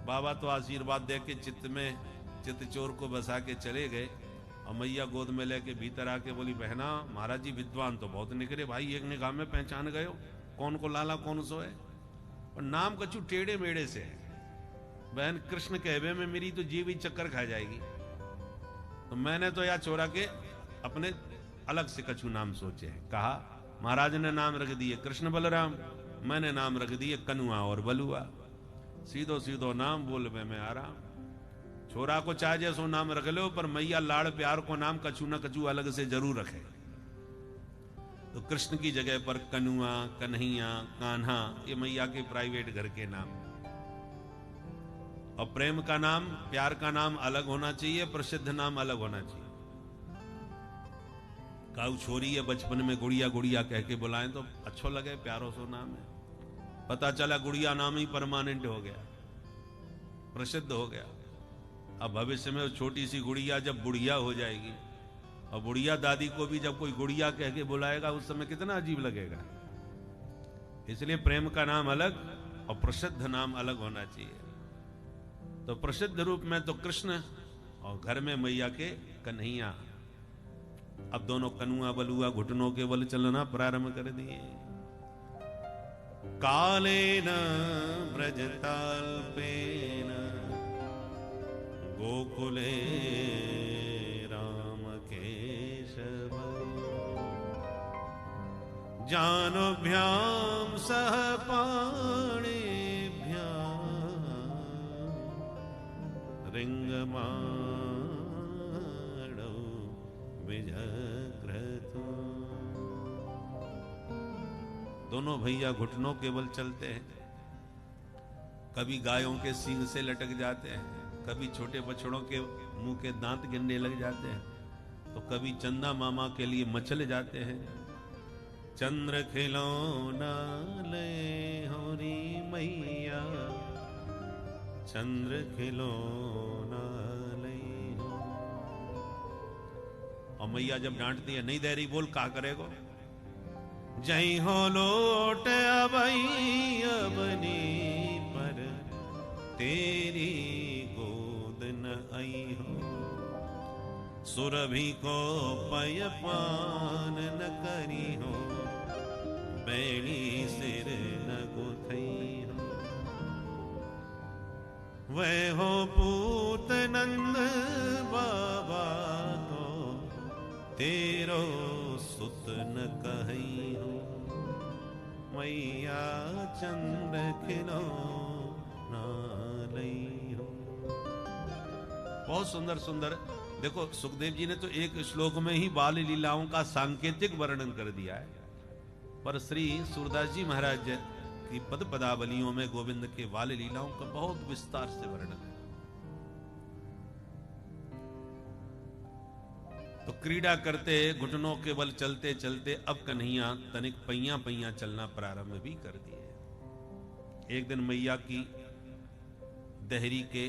बाबा तो आशीर्वाद दे के चित्त में चित्त चोर को बसा के चले गए। और मैया गोद में लेके भीतर आके बोली बहना महाराज जी विद्वान तो बहुत निकले भाई, एक निगाह में पहचान गए हो कौन को लाला कौन सो है। और नाम कछु टेढ़े मेढ़े से है। बहन कृष्ण कहवे में मेरी तो जीव ही चक्कर खा जाएगी। तो मैंने तो या चोरा के अपने अलग से कछु नाम सोचे हैं। कहा महाराज ने नाम रख दिए कृष्ण बलराम, मैंने नाम रख दिए कनुआ और बलुआ। सीधो सीधो नाम बोल में आराम। छोरा को चाहे जैसो नाम रख लो, पर मैया लाड़ प्यार को नाम कछु न कछु अलग से जरूर रखे। तो कृष्ण की जगह पर कनुआ, कन्हैया, कान्हा, ये मैया के प्राइवेट घर के नाम। और प्रेम का नाम, प्यार का नाम अलग होना चाहिए, प्रसिद्ध नाम अलग होना चाहिए। काऊ छोरी है बचपन में गुड़िया गुड़िया कह के बुलाएं तो अच्छो लगे, प्यारो सो नाम है। पता चला गुड़िया नाम ही परमानेंट हो गया, प्रसिद्ध हो गया। अब भविष्य में छोटी सी गुड़िया जब बुढ़िया हो जाएगी, और बुढ़िया दादी को भी जब कोई गुड़िया कह के बुलाएगा उस समय कितना अजीब लगेगा। इसलिए प्रेम का नाम अलग और प्रसिद्ध नाम अलग होना चाहिए। तो प्रसिद्ध रूप में तो कृष्ण और घर में मैया के कन्हैया। अब दोनों कनुआ बलुआ घुटनों के बल चलना प्रारंभ कर दिए। कालेन ब्रजताल्पेन गोकुले राम केशव जानोभ्याम सह पाणिभ्याम रिंगमाणो विजग्रतो। दोनों भैया घुटनों के बल चलते हैं। कभी गायों के सींग से लटक जाते हैं, कभी छोटे बछड़ों के मुंह के दांत गिरने लग जाते हैं, तो कभी चंदा मामा के लिए मचल जाते हैं। चंद्र खिलौना ले होरी मैया, चंद्र खिलौना ले हो। और मैया जब डांटती है नहीं देरी बोल का करेगो। जय हो लोट अबई अबनी पर तेरी गोद न आई हो। सुरभि को पय पान न करी हो, बैणी सिर न गुथई हो। वह हो पूत नंद बाबा को तेरो सुत न कही हो। मैया चंद्र खिलो नालई हो। बहुत सुंदर सुंदर। देखो सुखदेव जी ने तो एक श्लोक में ही बाल लीलाओं का सांकेतिक वर्णन कर दिया है, पर श्री सूरदास जी महाराज की पद पदावलियों में गोविंद के बाल लीलाओं का बहुत विस्तार से वर्णन है। तो क्रीड़ा करते घुटनों के बल चलते चलते अब कन्हैया तनिक पैया पैया चलना प्रारंभ भी कर दिए। एक दिन मैया की देहरी के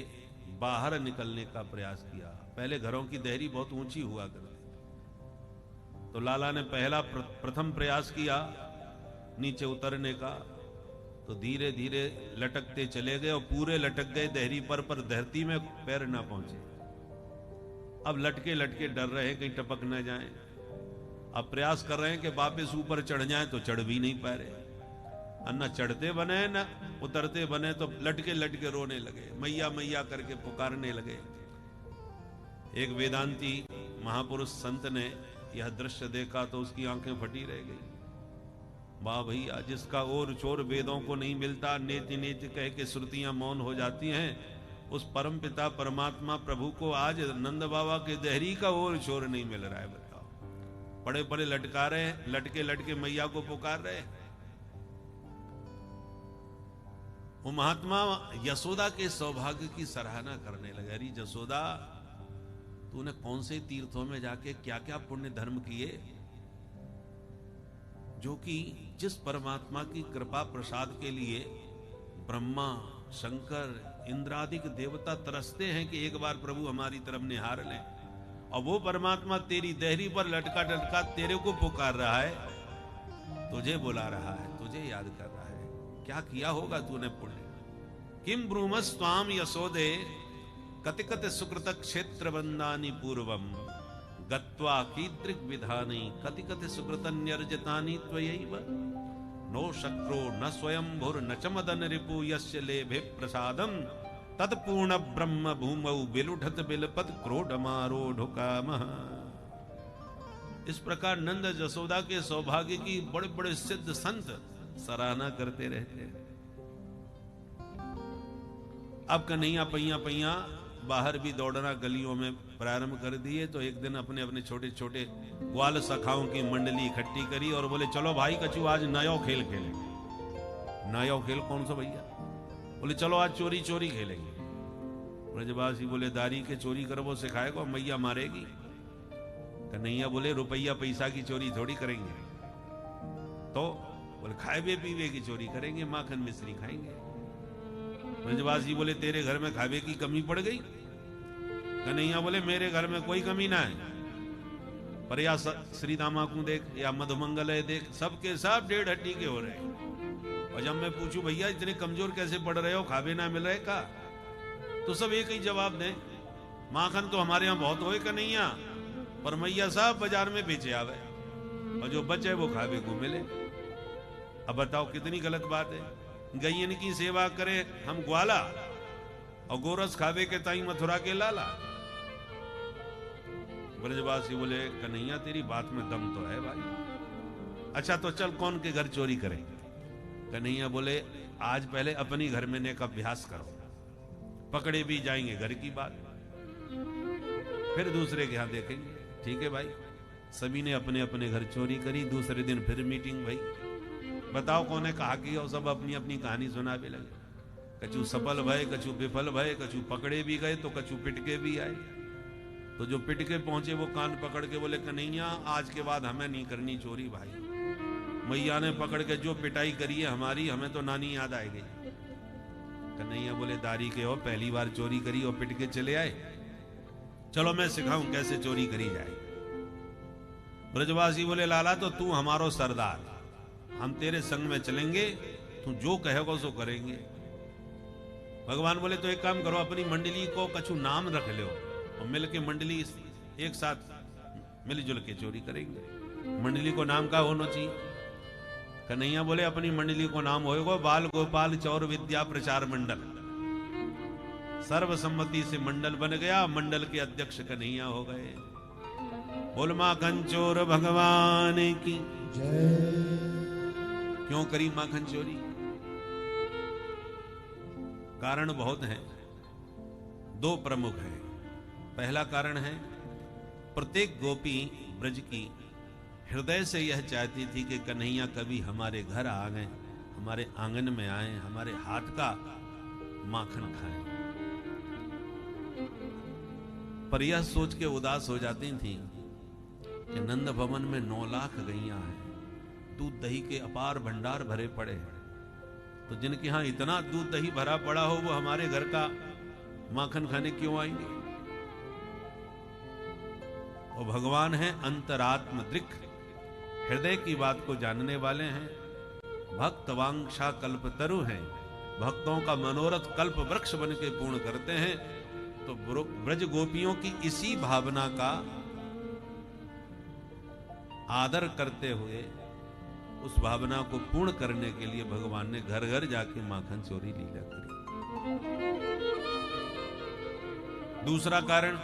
बाहर निकलने का प्रयास किया। पहले घरों की देहरी बहुत ऊंची हुआ करती थी, तो लाला ने पहला प्रथम प्रयास किया नीचे उतरने का, तो धीरे धीरे लटकते चले गए और पूरे लटक गए देहरी पर धरती में पैर ना पहुंचे। अब लटके लटके डर रहे हैं कहीं टपक न जाएं। अब प्रयास कर रहे हैं कि वापस ऊपर चढ़ जाएं, तो चढ़ भी नहीं पा रहे। न चढ़ते बने न उतरते बने, तो लटके लटके रोने लगे, मैया मैया करके पुकारने लगे। एक वेदांती महापुरुष संत ने यह दृश्य देखा तो उसकी आंखें फटी रह गई। वाह भैया, जिसका ओर चोर वेदों को नहीं मिलता, नेति नेति कह के श्रुतियां मौन हो जाती हैं, उस परम पिता परमात्मा प्रभु को आज नंद बाबा के देहरी का ओर चोर नहीं मिल रहा है। बताओ, बड़े बड़े लटका रहे हैं, लटके लटके मैया को पुकार रहे हैं। वो महात्मा यशोदा के सौभाग्य की सराहना करने लगे। अरे यशोदा, तूने कौन से तीर्थों में जाके क्या क्या पुण्य धर्म किए, जो कि जिस परमात्मा की कृपा प्रसाद के लिए ब्रह्मा शंकर इंद्रादिक देवता तरसते हैं कि एक बार प्रभु हमारी तरफ निहार लें, और वो परमात्मा तेरी देहरी पर लटका लटका तेरे को पुकार रहा है, तुझे बुला रहा है, तुझे याद कर रहा है। क्या किया होगा तूने पुण्य। किम ब्रूमस स्वाम यशोदे कतिकत सुकृत क्षेत्र बंदानी पूर्वम गत्वा कीदृक् विधानी कतिकत सुकृतन्यर्जितानि त्वयैव नो शक्रो न स्वयंभुर न च मदन रिपु यस्य लेभे प्रसादम तत्पूर्ण ब्रह्म भूमौ बिलुठत बिलपत क्रोडमारोढ़ कामः। इस प्रकार नंद यशोदा के सौभाग्य की बड़े बड़े सिद्ध संत सराहना करते रहते हैं। अब कन्हैया पैया पैया बाहर भी दौड़ना गलियों में प्रारंभ कर दिए। तो एक दिन अपने अपने छोटे छोटे ग्वाल सखाओं की मंडली इकट्ठी करी और बोले, चलो भाई कछु आज नयो खेल खेलेंगे। नयो खेल कौन सा भैया? बोले चलो आज चोरी चोरी खेलेंगे। ब्रजवासी बोले, दारी के चोरी करो वो सिखाएगा, मैया मारेगी। कन्हैया बोले, रुपया पैसा की चोरी थोड़ी करेंगे। तो बोले, खाए पीवे की चोरी करेंगे, माखन मिश्री खाएंगे। ब्रजवासी बोले, तेरे घर में खावे की कमी पड़ गई? कन्हैया बोले, मेरे घर में कोई कमी ना है, पर या श्री दामा को देख या मधुमंगल है देख, सबके सब 1.5 हड्डी के हो रहे हैं। और जब मैं पूछूं भैया इतने कमजोर कैसे पड़ रहे हो, खावे ना मिल रहे का, तो सब एक ही जवाब दें, माखन तो हमारे यहाँ बहुत होए कन्हैया, पर मैया साहब बाजार में बेचे आवे, और जो बचे वो खावे को मिले। अब बताओ कितनी गलत बात है। गैयन की सेवा करें हम ग्वाला, और गोरस खावे के ताई मथुरा के लाला। ब्रजवासी बोले, कन्हैया तेरी बात में दम तो है भाई। अच्छा तो चल कौन के घर चोरी करेंगे? कन्हैया बोले, आज पहले अपनी घर में ने का अभ्यास करो, पकड़े भी जाएंगे घर की बात, फिर दूसरे के यहां देखेंगे। ठीक है भाई। सभी ने अपने अपने घर चोरी करी। दूसरे दिन फिर मीटिंग भाई, बताओ कौन ने कहा कि, और सब अपनी अपनी कहानी सुना भी लगे। कछु सफल भय, कछु विफल भय, कछु पकड़े भी गए तो कछु पिटके भी आए। तो जो पिटके पहुंचे वो कान पकड़ के बोले, कन्हैया आज के बाद हमें नहीं करनी चोरी भाई। मैया ने पकड़ के जो पिटाई करी है हमारी, हमें तो नानी याद आएगी। कन्हैया बोले, दारी के हो, पहली बार चोरी करी और पिटके चले आए, चलो मैं सिखाऊं कैसे चोरी करी जाए। ब्रजवासी बोले, लाला तो तू हमारो सरदार, हम तेरे संग में चलेंगे, तू जो कहेगा सो करेंगे। भगवान बोले, तो एक काम करो, अपनी मंडली को कछु नाम रख लो, और मिल के मंडली एक साथ मिलजुल के चोरी करेंगे। मंडली को नाम का होना चाहिए? कन्हैया बोले, अपनी मंडली को नाम होएगा बाल गोपाल चौर विद्या प्रचार मंडल। सर्वसम्मति से मंडल बन गया, मंडल के अध्यक्ष कन्हैया हो गए। बोल माखन चोर भगवान की जय। क्यों करी माखन चोरी? कारण बहुत हैं, 2 प्रमुख हैं। पहला कारण है, प्रत्येक गोपी ब्रज की हृदय से यह चाहती थी कि कन्हैया कभी हमारे घर आ गए, हमारे आंगन में आए, हमारे हाथ का माखन खाएं। पर यह सोच के उदास हो जाती थी कि नंद भवन में 9 लाख गैया हैं, दूध दही के अपार भंडार भरे पड़े हैं, तो जिनके यहां इतना दूध दही भरा पड़ा हो वो हमारे घर का माखन खाने क्यों आएंगे? वो भगवान है अंतरात्म दृक्, हृदय की बात को जानने वाले हैं। भक्त वांछा कल्पतरु हैं, भक्तों का मनोरथ कल्प वृक्ष बन के पूर्ण करते हैं। तो ब्रज गोपियों की इसी भावना का आदर करते हुए उस भावना को पूर्ण करने के लिए भगवान ने घर घर जाके माखन चोरी लीला करी। दूसरा कारण,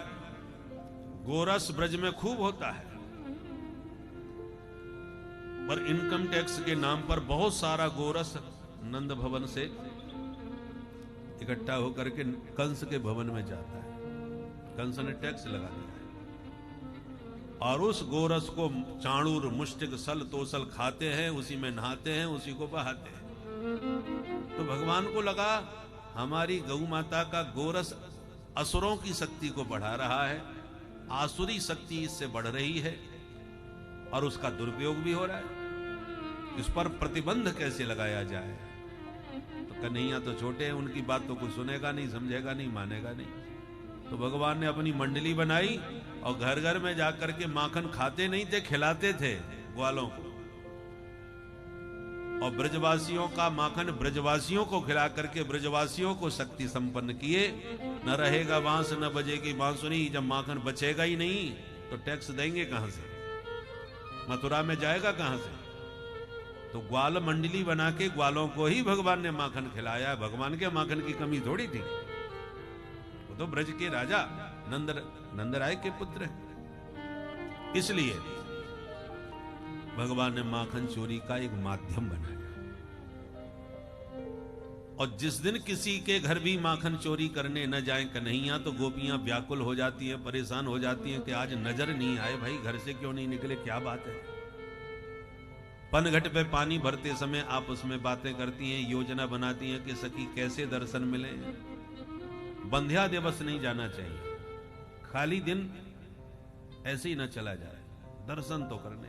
गोरस ब्रज में खूब होता है, पर इनकम टैक्स के नाम पर बहुत सारा गोरस नंद भवन से इकट्ठा होकर के कंस के भवन में जाता है। कंस ने टैक्स लगा दिया है और उस गोरस को चाणूर मुष्टिक सल तोसल खाते हैं, उसी में नहाते हैं, उसी को बहाते हैं। तो भगवान को लगा हमारी गौ माता का गोरस असुरों की शक्ति को बढ़ा रहा है, आसुरी शक्ति इससे बढ़ रही है और उसका दुरुपयोग भी हो रहा है। इस पर प्रतिबंध कैसे लगाया जाए? तो कन्हैया तो छोटे हैं, उनकी बात तो कोई सुनेगा नहीं, समझेगा नहीं, मानेगा नहीं। तो भगवान ने अपनी मंडली बनाई और घर घर में जाकर के माखन खाते नहीं थे, खिलाते थे ग्वालों को, और ब्रजवासियों का माखन ब्रजवासियों को खिला करके ब्रजवासियों को शक्ति संपन्न किए। न रहेगा बांस न बजेगी बांसुरी, जब माखन बचेगा ही नहीं तो टैक्स देंगे कहां से, मथुरा में जाएगा कहां से? तो ग्वाल मंडली बना के ग्वालों को ही भगवान ने माखन खिलाया। भगवान के माखन की कमी थोड़ी थी, वो तो ब्रज के राजा नंदराय के पुत्र हैं। इसलिए भगवान ने माखन चोरी का एक माध्यम बनाया। और जिस दिन किसी के घर भी माखन चोरी करने न जाए कन्हैया, तो गोपियां व्याकुल हो जाती हैं, परेशान हो जाती हैं कि आज नजर नहीं आए, भाई घर से क्यों नहीं निकले, क्या बात है। पनघट पे पानी भरते समय आपस में बातें करती हैं, योजना बनाती हैं कि सखी कैसे दर्शन मिले। बंध्या दिवस नहीं जाना चाहिए, खाली दिन ऐसे ही न चला जाए, दर्शन तो करने।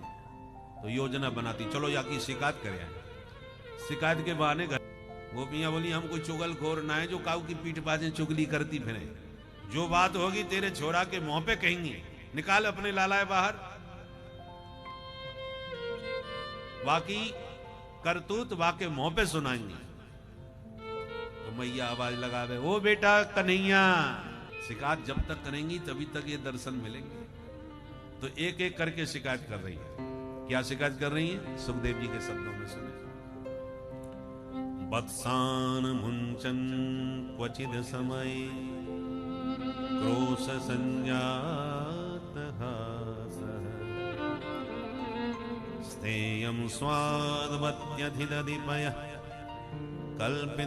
तो योजना बनाती, चलो या की शिकायत करे। शिकायत के बहाने घर गोपियां बोली हम कोई चुगलखोर ना है जो काऊ की पीठ बाजें चुगली करती फिरे। जो बात होगी तेरे छोरा के मुंह पे कहेंगे, निकाल अपने लालाए बाहर। बाकी करतूत वाके मुंह पे सुनाएंगे। तो मैया आवाज लगावे, ओ बेटा कन्हैया, शिकायत जब तक करेंगी तभी तक ये दर्शन मिलेंगे। तो एक एक करके शिकायत कर रही है। क्या शिकायत कर रही है? सुखदेव जी के शब्दों में सुने। वत्सान मुंचन क्वचिद समय क्रोश संजात हासः स्तेयं स्वाद्वत्यधिदधिपयः कल्पितैस्तेययोगैः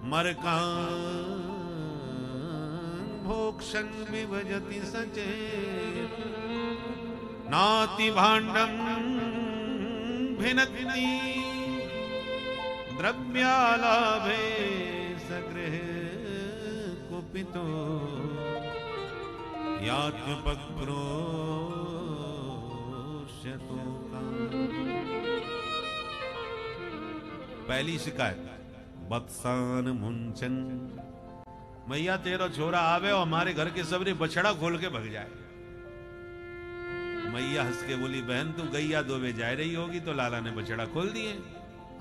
मरकान् भोक्षन् विभजति सचेत् नाति भाण्डं भिनत्ति द्रव्यालाभे सगृह कुपितो यात्मपक्रोश्यतो। पहली शिकायत, बत्सान मुंचन, मैया तेरा छोरा आवे और हमारे घर के सबरे बछड़ा खोल के भग जाए। मैया हंस के बोली, बहन तू गैया दोवे जा रही होगी तो लाला ने बछड़ा खोल दिए।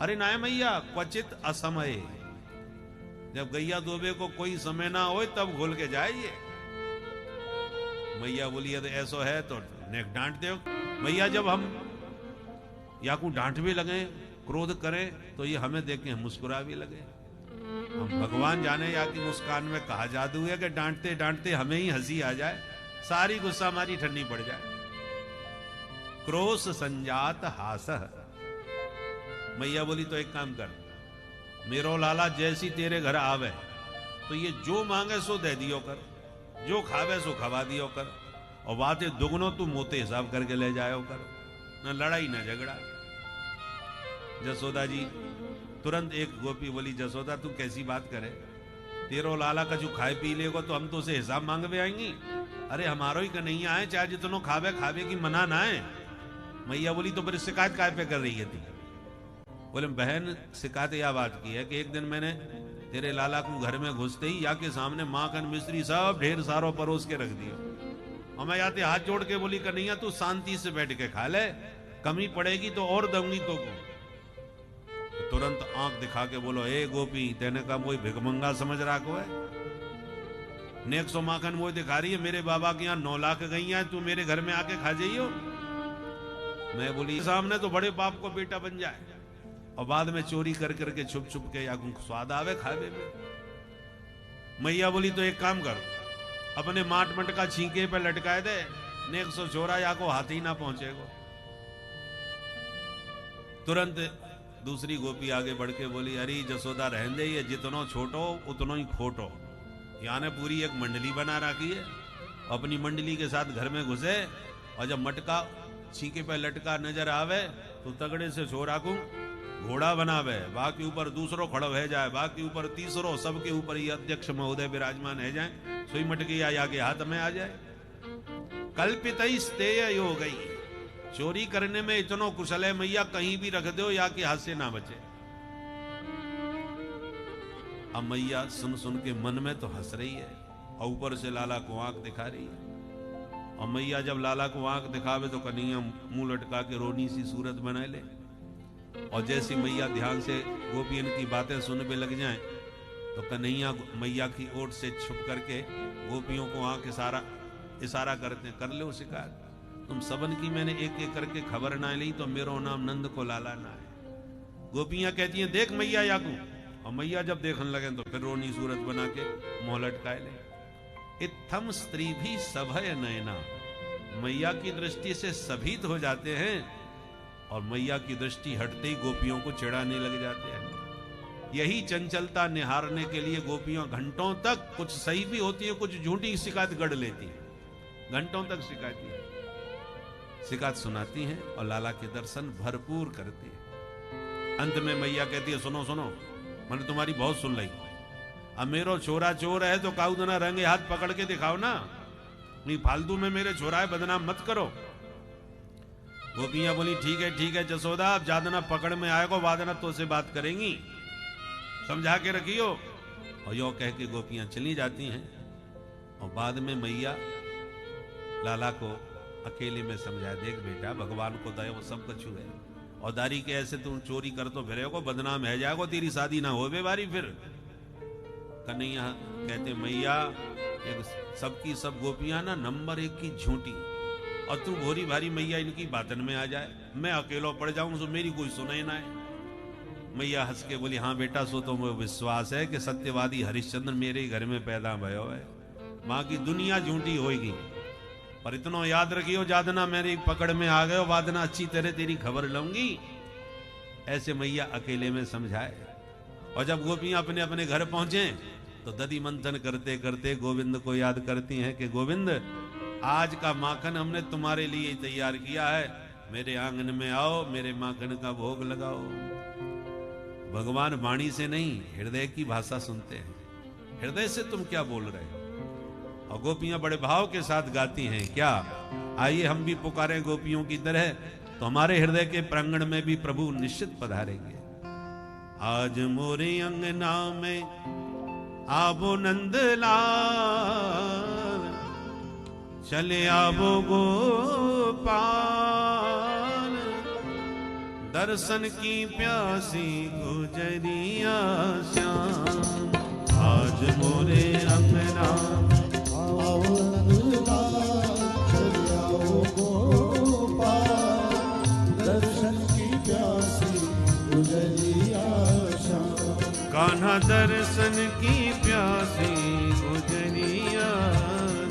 अरे ना मैया, क्वचित असमय, जब गैया दोवे को कोई समय ना हो तब खोल के जाइए। मैया बोली यदि ऐसा है तो नेक डांट दो। मैया जब हम या को डांट भी लगे, क्रोध करें, तो ये हमें देख के मुस्कुरा भी लगे। हम भगवान जाने या कि मुस्कान में कहा जादू है कि डांटते डांटते हमें ही हंसी आ जाए, सारी गुस्सा हमारी ठंडी पड़ जाए। क्रोश संजात हासः, मैया बोली तो एक काम कर, मेरो लाला जैसी तेरे घर आवे तो ये जो मांगे सो दे दियो कर, जो खावे सो खवा दियो कर, और बातें दुगनों तू मोते हिसाब करके ले जायो कर, न लड़ाई न झगड़ा। जसोदा जी तुरंत एक गोपी बोली, जसोदा तू कैसी बात करे, तेरो लाला कछु खाए पी लेगो तो हम तो उसे हिसाब मांगवे आएंगी। अरे हमारो ही कन्हैया है, चाहे जितनो खावे खावे की मना ना है। मैया बोली तो फिर शिकायत काय पे कर रही है थी? बोले बहन शिकायत यह बात की है कि एक दिन मैंने तेरे लाला को घर में घुसते ही या के सामने माखन मिश्री सब ढेर सारो परोस के रख दिया, और मैं आते हाथ जोड़ के बोली कन्हैया तू शांति से बैठ के खा ले, कमी पड़ेगी तो और दूंगी तो को। तुरंत आंख दिखा के बोलो ए गोपी तेने का कोई भिगमंगा समझ रहा को है? नेक सो माखन वो दिखा रही है, मेरे बाबा के यहाँ 9 लाख गई है, तू मेरे घर में आके खा जाइयो। मैं बोली सामने तो बड़े बाप को बेटा बन जाए और बाद में चोरी कर करके छुप छुप के या स्वाद आवे खावे में। मैया बोली तो एक काम कर, अपने माट मटका छींके पे लटकाए दे, नेक सो छोरा या को हाथ ही ना पहुंचेगो। तुरंत दूसरी गोपी आगे बढ़ के बोली अरे जसोदा रहने दे, ये जितनो छोटो उतनो ही खोटो। यहाँ ने पूरी एक मंडली बना रखी है, अपनी मंडली के साथ घर में घुसे और जब मटका छींके पे लटका नजर आवे तो तगड़े से छोरा को घोड़ा बनावे, बाकी ऊपर दूसरो खड़ो है जाए, बाकी ऊपर तीसरो, सबके ऊपर ये अध्यक्ष महोदय विराजमान है जाए, सुई मटकी या के हाथ में आ जाए। कल्पित स्तेय हो गई, चोरी करने में इतनो कुशल है मैया, कहीं भी रख दो या के हाथ से ना बचे। अब मैया सुन सुन के मन में तो हंस रही है और ऊपर से लाला को आंख दिखा रही है। और मैया जब लाला को आंख दिखावे तो कन्हैया मुंह लटका के रोनी सी सूरत बना ले, और जैसी मैया ध्यान से गोपियन की बातें सुनने लग जाएं तो कन्हैया मैया की ओर से छुप करके गोपियों को आंख इशारा करते, कर लो शिकायत, तुम सबन की मैंने एक एक करके खबर ना ली तो मेरो नाम नंद को लाला ना है। गोपियां कहती हैं देख मैया याकू, और मैया जब देखने लगे तो फिर रोनी सूरत बना के मुंह लटकाए ले। इत्थम स्त्री भी सभय नयना, मैया की दृष्टि से सभीत हो जाते हैं और मैया की दृष्टि हटते ही गोपियों को चिढ़ाने लग जाते हैं। यही चंचलता निहारने के लिए गोपियां घंटों तक, कुछ सही भी होती है कुछ झूठी शिकायत गढ़ लेती है, घंटों तक शिकायत सुनाती हैं और लाला के दर्शन भरपूर करती है। अंत में मैया कहती है सुनो सुनो, मैंने तुम्हारी बहुत सुन ली, अब मेरो छोरा चोर है तो काउदना रंगे हाथ पकड़ के दिखाओ ना, नहीं फालतू में मेरे छोरा है बदनाम मत करो। गोपियां बोली ठीक है जसोदा, अब जादना पकड़ में आएगा वादना तो से बात करेंगी, समझा के रखियो। और यो कह के गोपियां चली जाती हैं और बाद में मैया लाला को अकेले में समझाया, देख बेटा भगवान को दया वो सब कछु है, और दारी के ऐसे तुम चोरी कर तो फिर बदनाम है जाएगा, तेरी शादी ना हो बारी। फिर कन्हैया कहते मैया सबकी सब गोपियां ना नंबर 1 की झूठी, और तू भोरी भारी मैया इनकी बातन में आ जाए, मैं अकेलो पड़ जाऊं तो मेरी कोई सुने ना है। मैया हंस के बोली हाँ बेटा सो तो मुझे विश्वास है कि सत्यवादी हरिश्चंद्र मेरे ही घर में पैदा भयो है, माँ की दुनिया झूठी होगी, पर इतना याद रखियो जादना मेरी पकड़ में आ गए वादना अच्छी तरह तेरी खबर लूंगी। ऐसे मैया अकेले में समझाए। और जब गोपियां अपने अपने घर पहुंचे तो दधि मंथन करते करते गोविंद को याद करती हैं कि गोविंद आज का माखन हमने तुम्हारे लिए तैयार किया है, मेरे आंगन में आओ, मेरे माखन का भोग लगाओ। भगवान वाणी से नहीं हृदय की भाषा सुनते हैं, हृदय से तुम क्या बोल रहे हो। और गोपियां बड़े भाव के साथ गाती हैं क्या, आइए हम भी पुकारें गोपियों की तरह, तो हमारे हृदय के प्रांगण में भी प्रभु निश्चित पधारेंगे। आज मोरे अंगना में आबो नंदलाल, चले आबो गोपाल, दर्शन की प्यासी गुजरिया श्याम। आज मोरे अंगना दर्शन की प्यासी गुजरिया श्याम, कान्हा दर्शन की प्यासी गुजरिया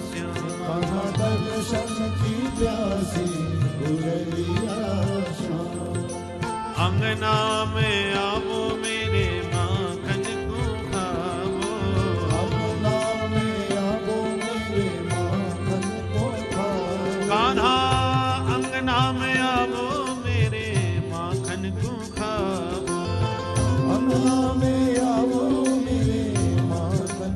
श्याम, कान्हा दर्शन की प्यासी गुजरिया श्याम। अंगना में आवो मेरे माखन को खावो, अंगना में आवो मेरे माखन को खावो, कान्हा अंगना में आवो मेरे माखन को खावो, अंगना में आवो मेरे माखन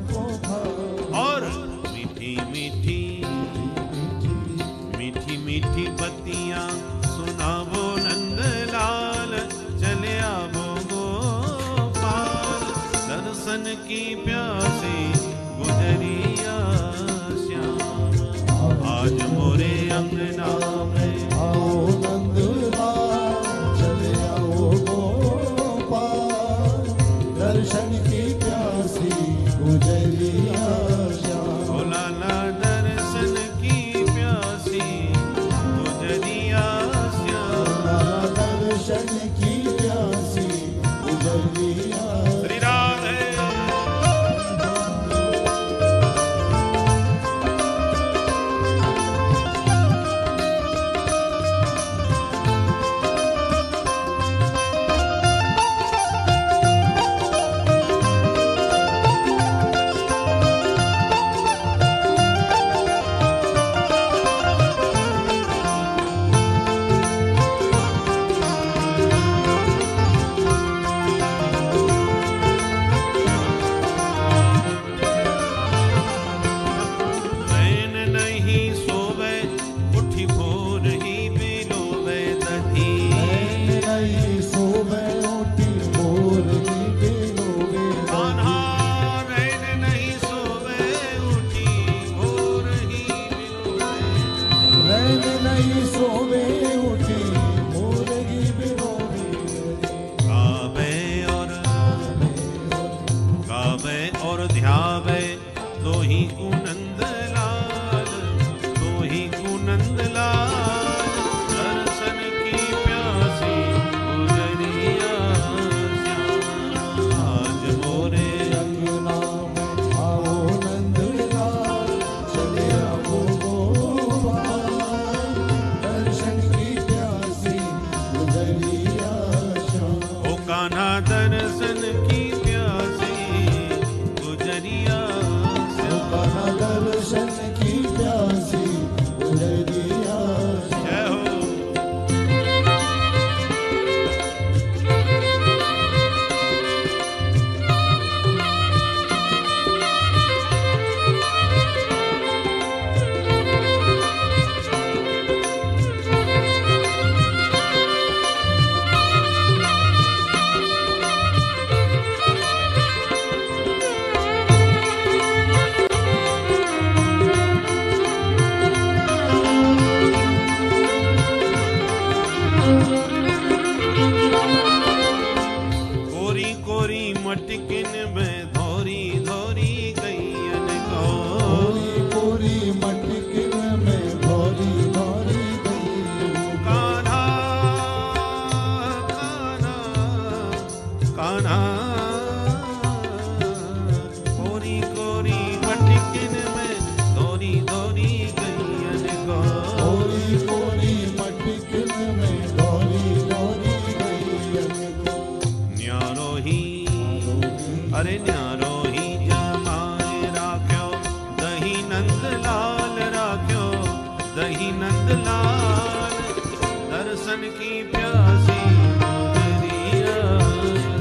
दर्शन की प्यासी गुजरिया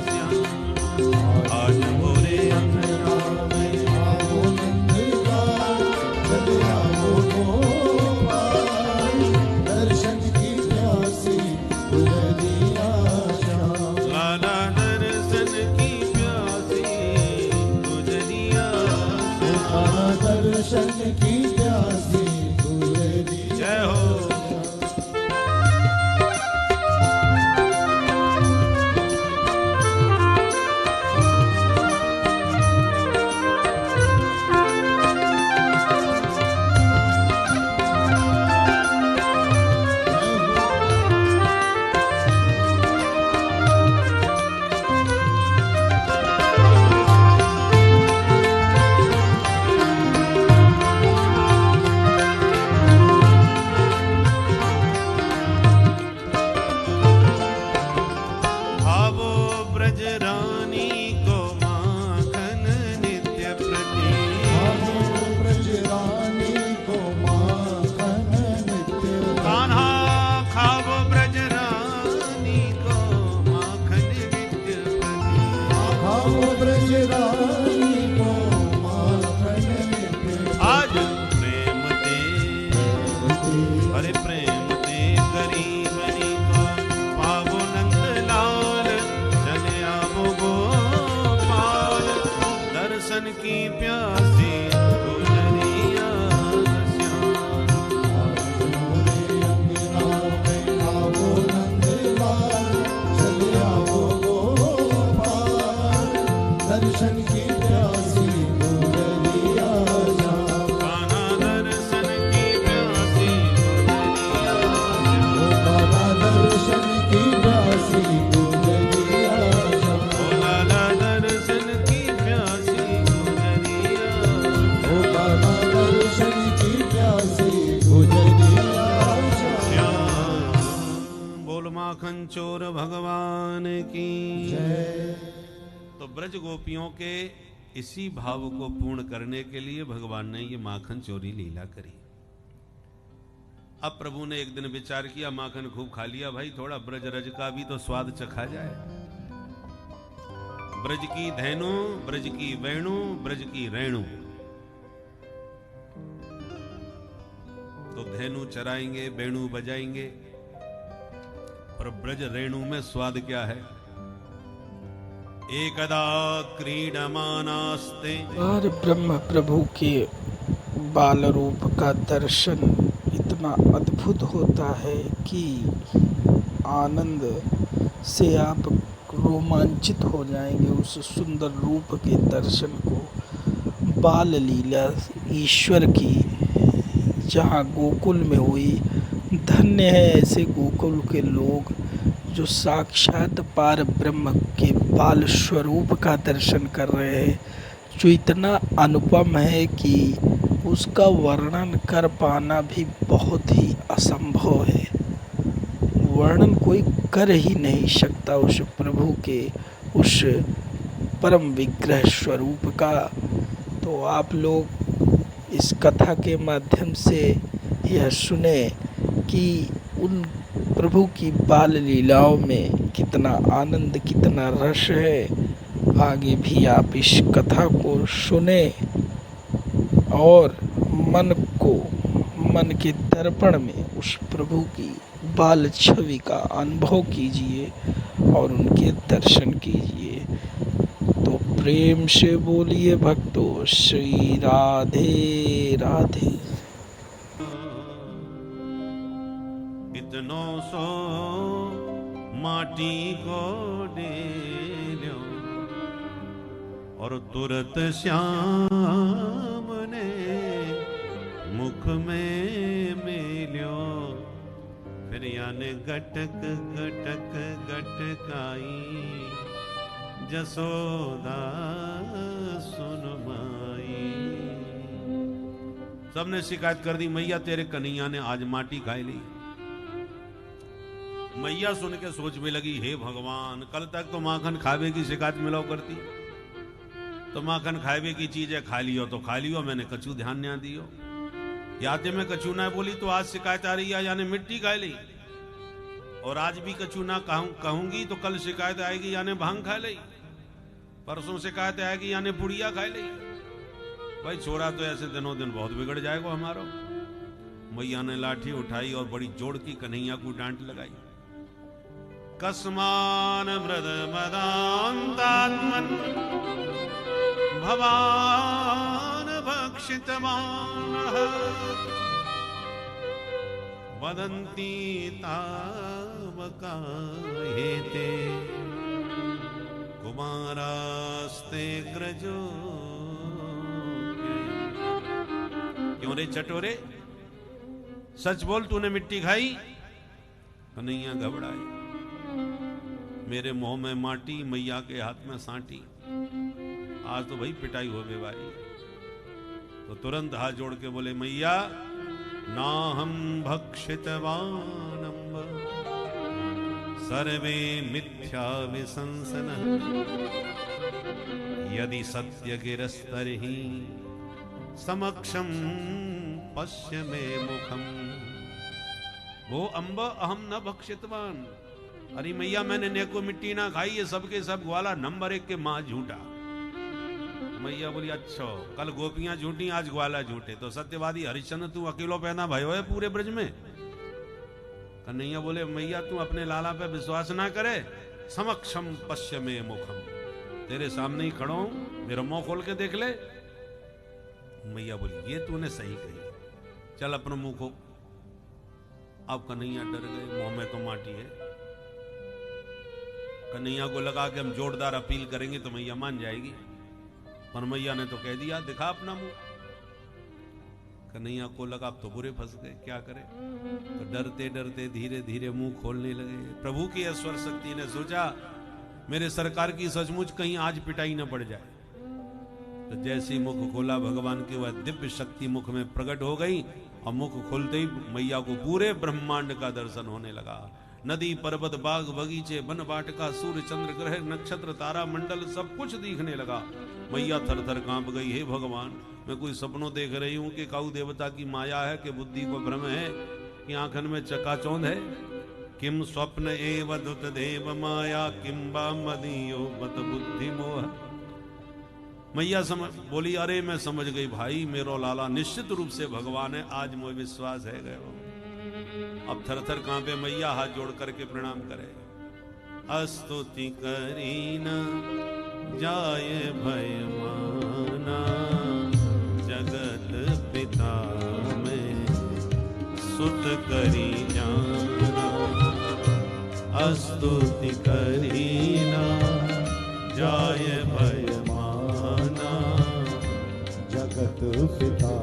श्याम। आज मोरे अंगना में आओ नंदलाल, चले आओ गोपाल, दर्शन की प्यासी गुजरिया श्याम। लाला दर्शन की प्यासी गुजरिया लाला दर्शन की प्यासी गुजरिया। जय हो। भावो ब्रज रानी को माखन नित्य प्रति। आओ ब्रज रानी को माखन नित्य। कान्हा खावो ब्रज रानी को माखन नित्य प्रति। आओ ब्रज रानी को माखन नित्य। आज प्रेम ते अरे प्रेम ते गरीबनी को पावो नंदलाल, चले आओ गोपाल, दर्शन की प्यासी गुजरिया श्याम। मोरे अंगना में आओ नंदलाल, चले आओ गोपाल, दर्शन की प्यासी गुजरिया श्याम। कान्हा दर्शन की प्यासी गुजरिया श्याम। ओ कान्हा दर्शन की प्यासी गुजरिया श्याम। ओ लाला दर्शन की प्यासी गुजरिया ओ कान्हा दर्शन की प्यासी गुजरिया श्याम। श्याम। बोल माखन चोर भगवान की। तो ब्रज गोपियों के इसी भाव को पूर्ण करने के लिए भगवान ने ये माखन चोरी लीला करी। अब प्रभु ने एक दिन विचार किया, माखन खूब खा लिया भाई, थोड़ा ब्रज रज का भी तो स्वाद चखा जाए। ब्रज की धैनु, ब्रज की वेणु, ब्रज की रेणु। तो धैनु चराएंगे, वेणु बजाएंगे, पर ब्रज रेणु में स्वाद क्या है? एकदा क्रीडमानास्ते। और ब्रह्म प्रभु के बाल रूप का दर्शन इतना अद्भुत होता है कि आनंद से आप रोमांचित हो जाएंगे उस सुंदर रूप के दर्शन को। बाल लीला ईश्वर की जहाँ गोकुल में हुई, धन्य है ऐसे गोकुल के लोग जो साक्षात पार ब्रह्म के बाल स्वरूप का दर्शन कर रहे हैं, जो इतना अनुपम है कि उसका वर्णन कर पाना भी बहुत ही असंभव है। वर्णन कोई कर ही नहीं सकता उस प्रभु के उस परम विग्रह स्वरूप का। तो आप लोग इस कथा के माध्यम से यह सुने कि उन प्रभु की बाल लीलाओं में कितना आनंद, कितना रस है। आगे भी आप इस कथा को सुने और मन के दर्पण में उस प्रभु की बाल छवि का अनुभव कीजिए और उनके दर्शन कीजिए। तो प्रेम से बोलिए भक्तों, श्री राधे राधे। इतनो सो माटी को डेल्यो और तुरत श्याम ने मुख में मेल्यो। फिर याने गटक गटक गटकाई जसोदा सुन माई। सबने शिकायत कर दी, मैया तेरे कन्हैया ने आज माटी खाई ली। मैया सुन के सोच में लगी, हे भगवान, कल तक तो माखन खावे की शिकायत मिलो करती, तो माखन खावे की चीजें खा लियो तो खा लियो, मैंने कछु ध्यान ना दियो। याते में कछु ना बोली तो आज शिकायत आ रही है यानी मिट्टी खा ली। और आज भी कछु ना कहूंगी तो कल शिकायत आएगी याने भांग खा ली, परसों शिकायत आएगी याने पुड़िया खा ली। भाई छोरा तो ऐसे दिनों दिन बहुत बिगड़ जाएगा हमारा। मैया ने लाठी उठाई और बड़ी जोड़ की कन्हैया को डांट लगाई। कस्मान मृद मदान्तात्मन भवान भक्षितवानः वदन्ति तावकाहेते कुमारास्ते ग्रजो। क्यों रे चटोरे, सच बोल, तूने मिट्टी खाई? कन्हैया घबराए। मेरे मुंह में माटी, मैया के हाथ में सांटी, आज तो भाई पिटाई हो बेवारी। तो तुरंत हाथ जोड़ के बोले, मैया ना हम भक्षितवानम्ब सर्वे मिथ्या विशंसनः यदि सत्य गिरस्तर्हि समक्षम पश्य मे मुखम। वो अम्ब अहम न भक्षितवान। अरे मैया मैंने neko मिट्टी ना खाई, ये सबके सब ग्वाला नंबर 1 के माँ झूठा। मैया बोली अच्छा, कल गोपियां झूठी आज ग्वाला झूठे, तो सत्यवादी हरिश्चंद्र तू अकेलो पैदा भयो है पूरे ब्रज में? कन्हैया बोले मैया तू अपने लाला पे विश्वास ना करे, समक्षम पश्य में मुखम, तेरे सामने ही खड़ा हूं, मेरा मुंह खोल के देख ले। मैया बोली ये तूने सही कही, चल अपना मुंह खो। अब कन्हैया डर गए, मुंह में तो माटी है। कन्हैया को लगा कि हम जोरदार अपील करेंगे तो मैया मान जाएगी, पर मैया ने तो कह दिया दिखा अपना मुंह। कन्हैया को लगा अब तो बुरे फंस गए, क्या करे? तो डरते डरते धीरे धीरे मुंह खोलने लगे। प्रभु की ईश्वर शक्ति ने सोचा मेरे सरकार की सचमुच कहीं आज पिटाई न पड़ जाए। तो जैसे ही मुख खोला, भगवान की वह दिव्य शक्ति मुख में प्रकट हो गई और मुख खोलते ही मैया को पूरे ब्रह्मांड का दर्शन होने लगा। नदी पर्वत बाग बगीचे वन वाटिका सूर्य चंद्र ग्रह नक्षत्र तारा मंडल सब कुछ दिखने लगा। मैया थर थर कांप गई, हे भगवान मैं कोई सपनों देख रही हूँ कि काऊ देवता की माया है, कि बुद्धि को भ्रम है, कि आंखन में चकाचौंध है। किम स्वप्न एव दुत देव माया किम बा मदीयो बत बुद्धि मोह। मैया समझ बोली अरे मैं समझ गई भाई, मेरो लाला निश्चित रूप से भगवान है, आज मुझे विश्वास है गयो। अब थर थर कांपे मैया, हाथ जोड़ करके प्रणाम करे। अस्तुति करीना जाय भय माना, जगत पिता में सुत करी जाना। अस्तुति करीना जाय भय माना, जगत पिता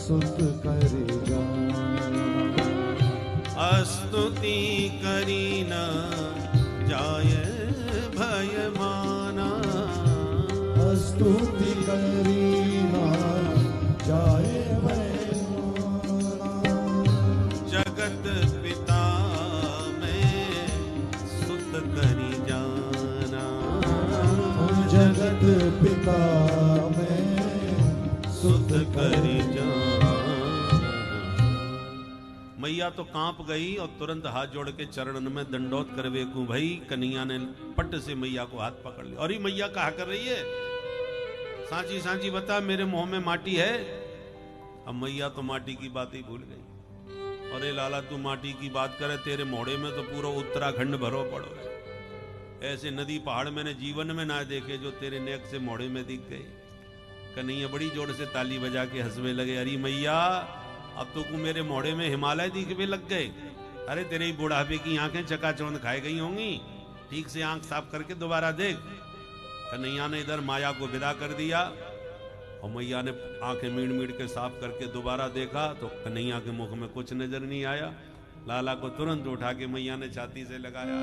सुत करी जाना। अस्तुति करीना जाय भय माना। स्तुति करीना जाय भय माना। जगत पिता में सुत करी जाना। जगत पिता में सुत करी जाना। मैया तो कांप गई और तुरंत हाथ जोड़ के चरणन में दंडोत करवे को भाई। कन्हैया ने पट से मैया को हाथ पकड़ लिया। और ये मैया कहा कर रही है, सांची सांची बता मेरे मुंह में माटी है। अब मैया तो माटी की बात ही भूल गई। अरे लाला तू माटी की बात करे, तेरे मोड़े में तो पूरा उत्तराखंड भरो पड़ो है। ऐसे नदी पहाड़ मैंने जीवन में ना देखे जो तेरे नेक से मोड़े में दिख गए। कन्हैया बड़ी जोर से ताली बजा के हंसने लगे। अरे मैया अब तो को मेरे मोड़े में हिमालय दिखने लग गए। अरे तेरे ही बुढ़ापे की आंखें चकाचौंध खाई गई होंगी, ठीक से आंख साफ करके दोबारा देख। कन्हैया ने इधर माया को विदा कर दिया और मैया ने आंखें मीड़ मीड़ के साफ करके दोबारा देखा तो कन्हैया के मुख में कुछ नजर नहीं आया। लाला को तुरंत उठा के मैया ने छाती से लगाया।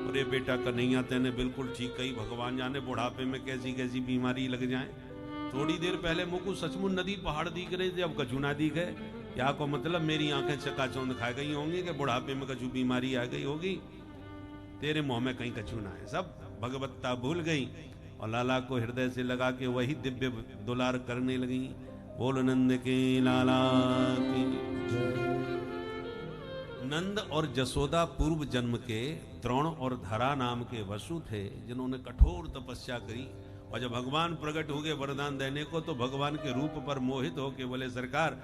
अरे बेटा कन्हैया तेने बिल्कुल ठीक कही, भगवान जाने बुढ़ापे में कैसी कैसी बीमारी लग जाए। थोड़ी देर पहले मुझको सचमुच नदी पहाड़ दिख रहे थे, अब कछु ना दिखे। क्या को मतलब मेरी आंखें चकाचौंध खा गई होंगी कि बुढ़ापे में कछु बीमारी आ गई होगी। तेरे मुंह में कहीं कछु ना है, सब भगवत्ता भूल गई और लाला को हृदय से लगा के वही दिव्य दुलार करने लगी। बोल नंद के लाला की नंद और जसोदा पूर्व जन्म के द्रोण और धरा नाम के वसु थे, जिन्होंने कठोर तपस्या करी। और जब भगवान प्रकट हो गए वरदान देने को, तो भगवान के रूप पर मोहित होके बोले, सरकार